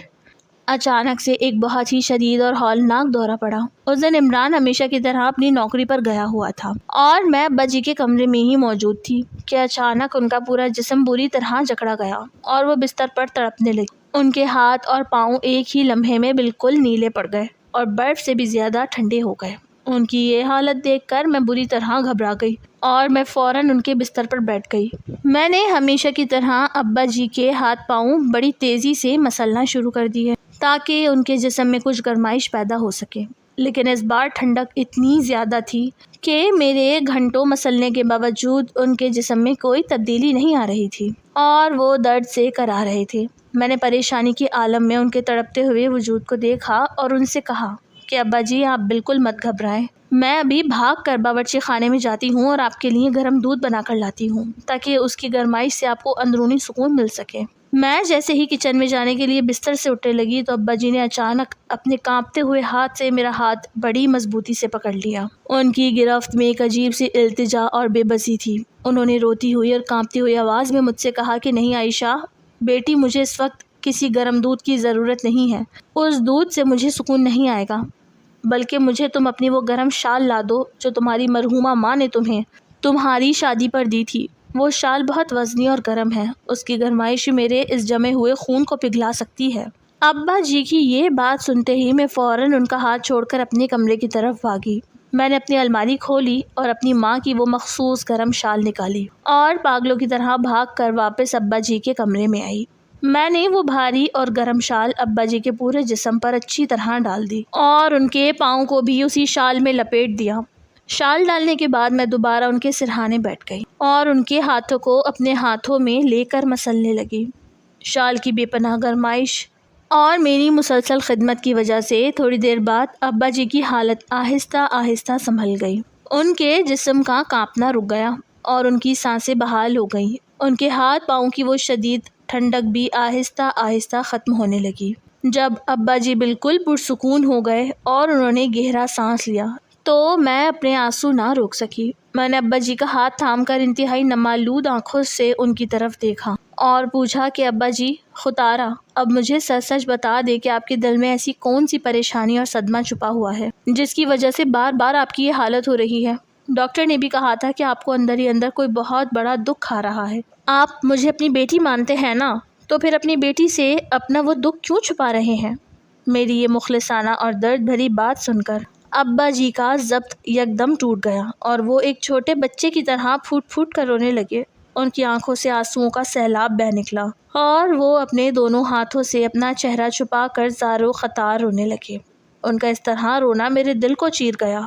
اچانک سے ایک بہت ہی شدید اور ہولناک دورہ پڑا۔ اس دن عمران ہمیشہ کی طرح اپنی نوکری پر گیا ہوا تھا اور میں ابا جی کے کمرے میں ہی موجود تھی کہ اچانک ان کا پورا جسم بری طرح جکڑا گیا اور وہ بستر پر تڑپنے لگے۔ ان کے ہاتھ اور پاؤں ایک ہی لمحے میں بالکل نیلے پڑ گئے اور برف سے بھی زیادہ ٹھنڈے ہو گئے۔ ان کی یہ حالت دیکھ کر میں بری طرح گھبرا گئی اور میں فوراً ان کے بستر پر بیٹھ گئی۔ میں نے ہمیشہ کی طرح ابا جی کے ہاتھ پاؤں بڑی تیزی سے مسلنا شروع کر دیے تاکہ ان کے جسم میں کچھ گرمائش پیدا ہو سکے، لیکن اس بار ٹھنڈک اتنی زیادہ تھی کہ میرے گھنٹوں مسلنے کے باوجود ان کے جسم میں کوئی تبدیلی نہیں آ رہی تھی اور وہ درد سے کرا رہے تھے۔ میں نے پریشانی کے عالم میں ان کے تڑپتے ہوئے وجود کو دیکھا اور ان سے کہا کہ ابا جی آپ بالکل مت گھبرائیں، میں ابھی بھاگ کر باورچی خانے میں جاتی ہوں اور آپ کے لیے گرم دودھ بنا کر لاتی ہوں تاکہ اس کی گرمائش سے آپ کو اندرونی سکون مل سکے۔ میں جیسے ہی کچن میں جانے کے لیے بستر سے اٹھنے لگی تو ابا جی نے اچانک اپنے کانپتے ہوئے ہاتھ سے میرا ہاتھ بڑی مضبوطی سے پکڑ لیا۔ ان کی گرفت میں ایک عجیب سی التجا اور بے بسی تھی۔ انہوں نے روتی ہوئی اور کانپتی ہوئی آواز میں مجھ سے کہا کہ نہیں عائشہ بیٹی، مجھے اس وقت کسی گرم دودھ کی ضرورت نہیں ہے، اس دودھ سے مجھے سکون نہیں آئے گا، بلکہ مجھے تم اپنی وہ گرم شال لا دو جو تمہاری مرحومہ ماں نے تمہیں تمہاری شادی پر دی تھی۔ وہ شال بہت وزنی اور گرم ہے، اس کی گرمائش میرے اس جمے ہوئے خون کو پگھلا سکتی ہے۔ ابا جی کی یہ بات سنتے ہی میں فوراً ان کا ہاتھ چھوڑ کر اپنے کمرے کی طرف بھاگی۔ میں نے اپنی الماری کھولی اور اپنی ماں کی وہ مخصوص گرم شال نکالی اور پاگلوں کی طرح بھاگ کر واپس ابا جی کے کمرے میں آئی۔ میں نے وہ بھاری اور گرم شال ابا جی کے پورے جسم پر اچھی طرح ڈال دی اور ان کے پاؤں کو بھی اسی شال میں لپیٹ دیا۔ شال ڈالنے کے بعد میں دوبارہ ان کے سرہانے بیٹھ گئی اور ان کے ہاتھوں کو اپنے ہاتھوں میں لے کر مسلنے لگی۔ شال کی بے پناہ گرمائش اور میری مسلسل خدمت کی وجہ سے تھوڑی دیر بعد ابا جی کی حالت آہستہ آہستہ سنبھل گئی۔ ان کے جسم کا کانپنا رک گیا اور ان کی سانسیں بحال ہو گئیں۔ ان کے ہاتھ پاؤں کی وہ شدید ٹھنڈک بھی آہستہ آہستہ ختم ہونے لگی۔ جب ابا جی بالکل پرسکون ہو گئے اور انہوں نے گہرا سانس لیا تو میں اپنے آنسو نہ روک سکی۔ میں نے ابا جی کا ہاتھ تھام کر انتہائی نمالود آنکھوں سے ان کی طرف دیکھا اور پوچھا کہ ابا جی، خطارہ اب مجھے سچ سچ بتا دے کہ آپ کے دل میں ایسی کون سی پریشانی اور صدمہ چھپا ہوا ہے جس کی وجہ سے بار بار آپ کی یہ حالت ہو رہی ہے۔ ڈاکٹر نے بھی کہا تھا کہ آپ کو اندر ہی اندر کوئی بہت بڑا دکھ کھا رہا ہے۔ آپ مجھے اپنی بیٹی مانتے ہیں نا، تو پھر اپنی بیٹی سے اپنا وہ دکھ کیوں چھپا رہے ہیں؟ میری یہ مخلصانہ اور درد بھری بات سن کر ابا جی کا ضبط یکدم ٹوٹ گیا اور وہ ایک چھوٹے بچے کی طرح پھوٹ پھوٹ کر رونے لگے۔ ان کی آنکھوں سے آنسوؤں کا سیلاب بہہ نکلا اور وہ اپنے دونوں ہاتھوں سے اپنا چہرہ چھپا کر زارو خطار رونے لگے۔ ان کا اس طرح رونا میرے دل کو چیر گیا،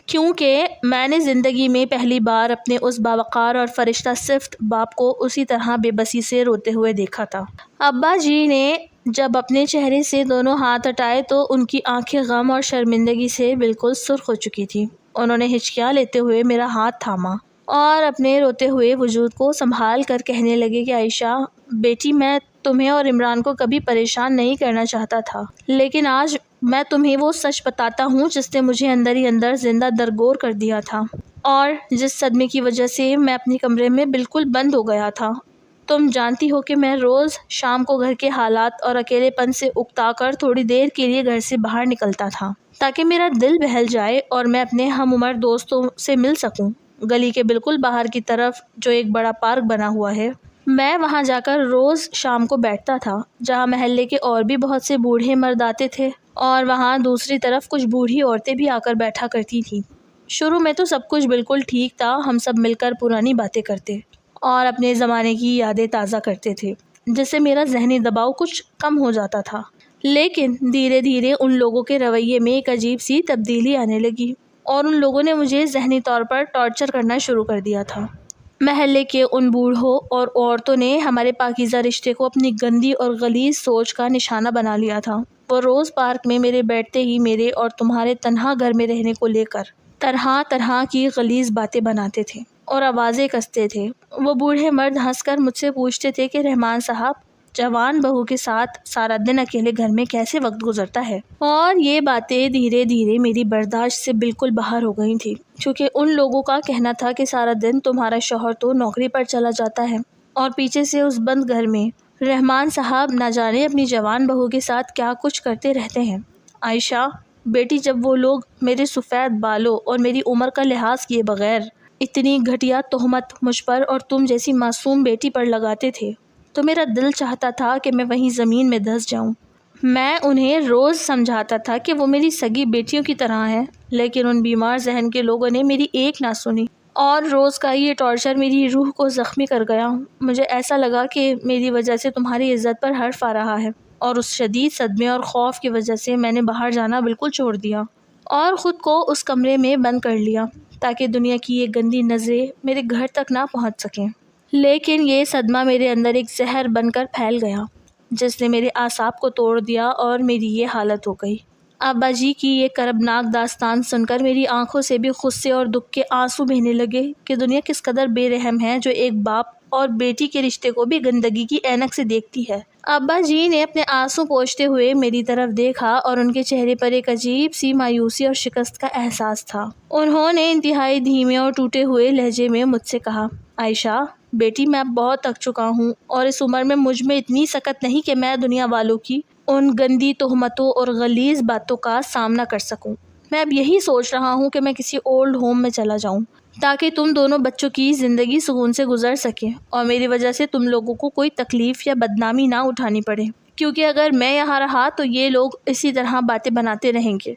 کیونکہ میں نے زندگی میں پہلی بار اپنے اس باوقار اور فرشتہ صفت باپ کو اسی طرح بے بسی سے روتے ہوئے دیکھا تھا۔ ابا جی نے جب اپنے چہرے سے دونوں ہاتھ ہٹائے تو ان کی آنکھیں غم اور شرمندگی سے بالکل سرخ ہو چکی تھیں۔ انہوں نے ہچکیاں لیتے ہوئے میرا ہاتھ تھاما اور اپنے روتے ہوئے وجود کو سنبھال کر کہنے لگے کہ عائشہ بیٹی، میں تمہیں اور عمران کو کبھی پریشان نہیں کرنا چاہتا تھا، لیکن آج میں تمہیں وہ سچ بتاتا ہوں جس نے مجھے اندر ہی اندر زندہ درگور کر دیا تھا اور جس صدمے کی وجہ سے میں اپنے کمرے میں بالکل بند ہو گیا تھا۔ تم جانتی ہو کہ میں روز شام کو گھر کے حالات اور اکیلے پن سے اکتا کر تھوڑی دیر کے لیے گھر سے باہر نکلتا تھا تاکہ میرا دل بہل جائے اور میں اپنے ہم عمر دوستوں سے مل سکوں۔ گلی کے بالکل باہر کی طرف جو ایک بڑا پارک بنا ہوا ہے، میں وہاں جا کر روز شام کو بیٹھتا تھا، جہاں محلے کے اور بھی بہت سے بوڑھے مرد آتے تھے اور وہاں دوسری طرف کچھ بوڑھی عورتیں بھی آ کر بیٹھا کرتی تھیں۔ شروع میں تو سب کچھ بالکل ٹھیک تھا، ہم سب مل کر پرانی باتیں کرتے اور اپنے زمانے کی یادیں تازہ کرتے تھے، جس سے میرا ذہنی دباؤ کچھ کم ہو جاتا تھا۔ لیکن دھیرے دھیرے ان لوگوں کے رویے میں ایک عجیب سی تبدیلی آنے لگی اور ان لوگوں نے مجھے ذہنی طور پر ٹارچر کرنا شروع کر دیا تھا۔ محلے کے ان بوڑھوں اور عورتوں نے ہمارے پاکیزہ رشتے کو اپنی گندی اور غلیظ سوچ کا نشانہ بنا لیا تھا۔ وہ روز پارک میں میرے بیٹھتے ہی میرے اور تمہارے تنہا گھر میں رہنے کو لے کر طرح طرح کی غلیظ باتیں بناتے تھے اور آوازیں کستے تھے۔ وہ بوڑھے مرد ہنس کر مجھ سے پوچھتے تھے کہ رحمان صاحب، جوان بہو کے ساتھ سارا دن اکیلے گھر میں کیسے وقت گزرتا ہے؟ اور یہ باتیں دھیرے دھیرے میری برداشت سے بالکل باہر ہو گئی تھی، کیونکہ ان لوگوں کا کہنا تھا کہ سارا دن تمہارا شوہر تو نوکری پر چلا جاتا ہے اور پیچھے سے اس بند گھر میں رحمان صاحب نہ جانے اپنی جوان بہو کے ساتھ کیا کچھ کرتے رہتے ہیں۔ عائشہ بیٹی، جب وہ لوگ میرے سفید بالوں اور میری عمر کا لحاظ کیے بغیر اتنی گھٹیا تہمت مجھ پر اور تم جیسی معصوم بیٹی پر لگاتے تھے تو میرا دل چاہتا تھا کہ میں وہیں زمین میں دھس جاؤں۔ میں انہیں روز سمجھاتا تھا کہ وہ میری سگی بیٹیوں کی طرح ہیں، لیکن ان بیمار ذہن کے لوگوں نے میری ایک نہ سنی اور روز کا یہ ٹارچر میری روح کو زخمی کر گیا۔ مجھے ایسا لگا کہ میری وجہ سے تمہاری عزت پر حرف آ رہا ہے، اور اس شدید صدمے اور خوف کی وجہ سے میں نے باہر جانا بالکل چھوڑ دیا اور خود کو اس کمرے میں بند کر لیا تاکہ دنیا کی یہ گندی نظریں میرے گھر تک نہ پہنچ سکیں۔ لیکن یہ صدمہ میرے اندر ایک زہر بن کر پھیل گیا جس نے میرے اعصاب کو توڑ دیا اور میری یہ حالت ہو گئی۔ ابا جی کی یہ کربناک داستان سن کر میری آنکھوں سے بھی غصے اور دکھ کے آنسو بہنے لگے کہ دنیا کس قدر بے رحم ہے جو ایک باپ اور بیٹی کے رشتے کو بھی گندگی کی اینک سے دیکھتی ہے۔ ابا جی نے اپنے آنسو پوچھتے ہوئے میری طرف دیکھا اور ان کے چہرے پر ایک عجیب سی مایوسی اور شکست کا احساس تھا۔ انہوں نے انتہائی دھیمے اور ٹوٹے ہوئے لہجے میں مجھ سے کہا، عائشہ بیٹی، میں اب بہت تھک چکا ہوں اور اس عمر میں مجھ میں اتنی سکت نہیں کہ میں دنیا والوں کی ان گندی تہمتوں اور غلیظ باتوں کا سامنا کر سکوں۔ میں اب یہی سوچ رہا ہوں کہ میں کسی اولڈ ہوم میں چلا جاؤں تاکہ تم دونوں بچوں کی زندگی سکون سے گزر سکیں اور میری وجہ سے تم لوگوں کو کوئی تکلیف یا بدنامی نہ اٹھانی پڑے، کیونکہ اگر میں یہاں رہا تو یہ لوگ اسی طرح باتیں بناتے رہیں گے۔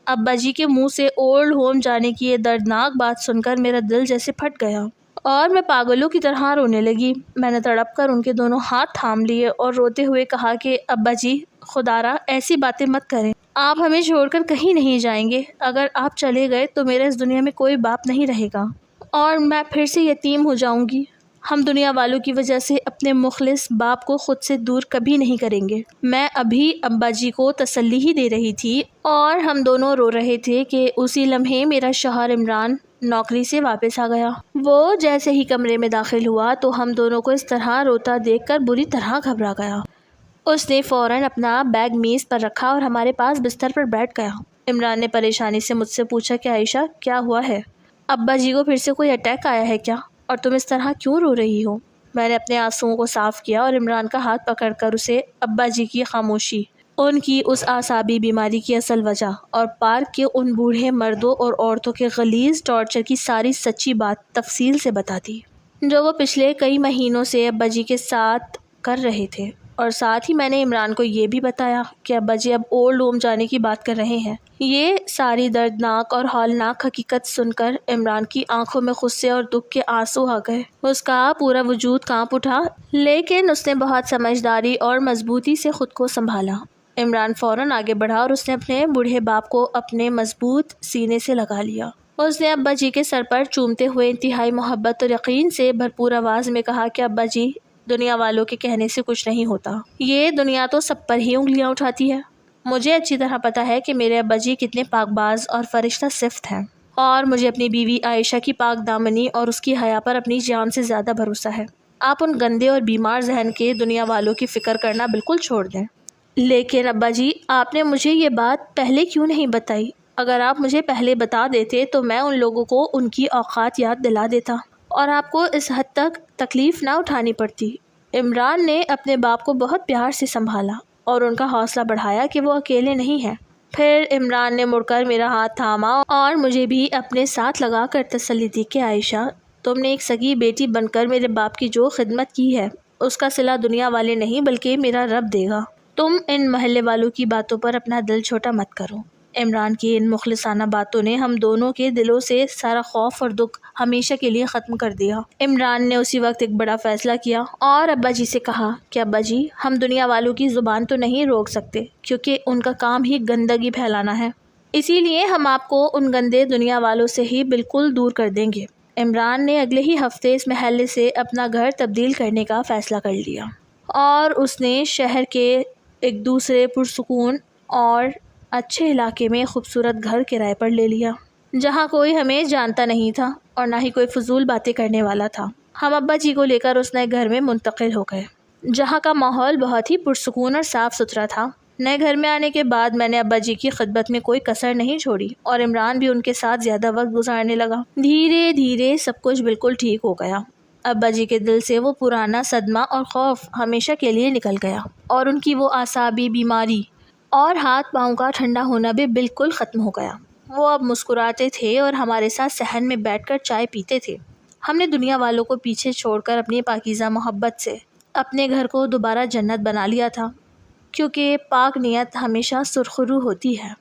ابا جی کے منہ سے اولڈ ہوم جانے کی یہ دردناک بات سن کر میرا دل جیسے پھٹ گیا اور میں پاگلوں کی طرح رونے لگی۔ میں نے تڑپ کر ان کے دونوں ہاتھ تھام لیے اور روتے ہوئے کہا کہ ابا جی، خدارا ایسی باتیں مت کریں، آپ ہمیں چھوڑ کر کہیں نہیں جائیں گے۔ اگر آپ چلے گئے تو میرے اس دنیا میں کوئی باپ نہیں رہے گا اور میں پھر سے یتیم ہو جاؤں گی۔ ہم دنیا والوں کی وجہ سے اپنے مخلص باپ کو خود سے دور کبھی نہیں کریں گے۔ میں ابھی ابا جی کو تسلی ہی دے رہی تھی اور ہم دونوں رو رہے تھے کہ اسی لمحے میرا شوہر عمران نوکری سے واپس آ گیا۔ وہ جیسے ہی کمرے میں داخل ہوا تو ہم دونوں کو اس طرح روتا دیکھ کر بری طرح گھبرا گیا۔ اس نے فوراً اپنا بیگ میز پر رکھا اور ہمارے پاس بستر پر بیٹھ گیا۔ عمران نے پریشانی سے مجھ سے پوچھا کہ عائشہ، کیا ہوا ہے؟ ابا جی کو پھر سے کوئی اٹیک آیا ہے کیا؟ اور تم اس طرح کیوں رو رہی ہو؟ میں نے اپنے آنسوؤں کو صاف کیا اور عمران کا ہاتھ پکڑ کر اسے ابا جی کی خاموشی، ان کی اس اعصابی بیماری کی اصل وجہ اور پارک کے ان بوڑھے مردوں اور عورتوں کے غلیظ ٹارچر کی ساری سچی بات تفصیل سے بتا دی، جو وہ پچھلے کئی مہینوں سے ابا جی کے ساتھ کر رہے تھے۔ اور ساتھ ہی میں نے عمران کو یہ بھی بتایا کہ ابا جی اب اولڈ ہوم جانے کی بات کر رہے ہیں۔ یہ ساری دردناک اور ہولناک حقیقت سن کر عمران کی آنکھوں میں غصے اور دکھ کے آنسو آ گئے۔ اس کا پورا وجود کانپ اٹھا، لیکن اس نے بہت سمجھداری اور مضبوطی سے خود کو سنبھالا۔ عمران فوراً آگے بڑھا اور اس نے اپنے بوڑھے باپ کو اپنے مضبوط سینے سے لگا لیا۔ اس نے ابا جی کے سر پر چومتے ہوئے انتہائی محبت اور یقین سے بھرپور آواز میں کہا کہ ابا جی، دنیا والوں کے کہنے سے کچھ نہیں ہوتا، یہ دنیا تو سب پر ہی انگلیاں اٹھاتی ہے۔ مجھے اچھی طرح پتہ ہے کہ میرے ابا جی کتنے پاک باز اور فرشتہ صفت ہیں، اور مجھے اپنی بیوی عائشہ کی پاک دامنی اور اس کی حیا پر اپنی جان سے زیادہ بھروسہ ہے۔ آپ ان گندے اور بیمار ذہن کے دنیا والوں کی فکر کرنا بالکل چھوڑ دیں۔ لیکن ابا جی، آپ نے مجھے یہ بات پہلے کیوں نہیں بتائی؟ اگر آپ مجھے پہلے بتا دیتے تو میں ان لوگوں کو ان کی اوقات یاد دلا دیتا اور آپ کو اس حد تک تکلیف نہ اٹھانی پڑتی۔ عمران نے اپنے باپ کو بہت پیار سے سنبھالا اور ان کا حوصلہ بڑھایا کہ وہ اکیلے نہیں ہیں۔ پھر عمران نے مڑ کر میرا ہاتھ تھاما اور مجھے بھی اپنے ساتھ لگا کر تسلی دی کہ عائشہ، تم نے ایک سگی بیٹی بن کر میرے باپ کی جو خدمت کی ہے، اس کا صلہ دنیا والے نہیں بلکہ میرا رب دے گا۔ تم ان محلے والوں کی باتوں پر اپنا دل چھوٹا مت کرو۔ عمران کی ان مخلصانہ باتوں نے ہم دونوں کے دلوں سے سارا خوف اور دکھ ہمیشہ کے لیے ختم کر دیا۔ عمران نے اسی وقت ایک بڑا فیصلہ کیا اور ابا جی سے کہا کہ ابا جی، ہم دنیا والوں کی زبان تو نہیں روک سکتے کیونکہ ان کا کام ہی گندگی پھیلانا ہے، اسی لیے ہم آپ کو ان گندے دنیا والوں سے ہی بالکل دور کر دیں گے۔ عمران نے اگلے ہی ہفتے اس محلے سے اپنا گھر تبدیل کرنے کا فیصلہ کر لیا اور اس نے شہر کے ایک دوسرے پرسکون اور اچھے علاقے میں خوبصورت گھر کرائے پر لے لیا، جہاں کوئی ہمیں جانتا نہیں تھا اور نہ ہی کوئی فضول باتیں کرنے والا تھا۔ ہم ابا جی کو لے کر اس نئے گھر میں منتقل ہو گئے، جہاں کا ماحول بہت ہی پرسکون اور صاف ستھرا تھا۔ نئے گھر میں آنے کے بعد میں نے ابا جی کی خدمت میں کوئی کسر نہیں چھوڑی اور عمران بھی ان کے ساتھ زیادہ وقت گزارنے لگا۔ دھیرے دھیرے سب کچھ بالکل ٹھیک ہو گیا۔ ابا جی کے دل سے وہ پرانا صدمہ اور خوف ہمیشہ کے لیے نکل گیا اور ان کی وہ اعصابی بیماری اور ہاتھ پاؤں کا ٹھنڈا ہونا بھی بالکل ختم ہو گیا۔ وہ اب مسکراتے تھے اور ہمارے ساتھ صحن میں بیٹھ کر چائے پیتے تھے۔ ہم نے دنیا والوں کو پیچھے چھوڑ کر اپنی پاکیزہ محبت سے اپنے گھر کو دوبارہ جنت بنا لیا تھا، کیونکہ پاک نیت ہمیشہ سرخرو ہوتی ہے۔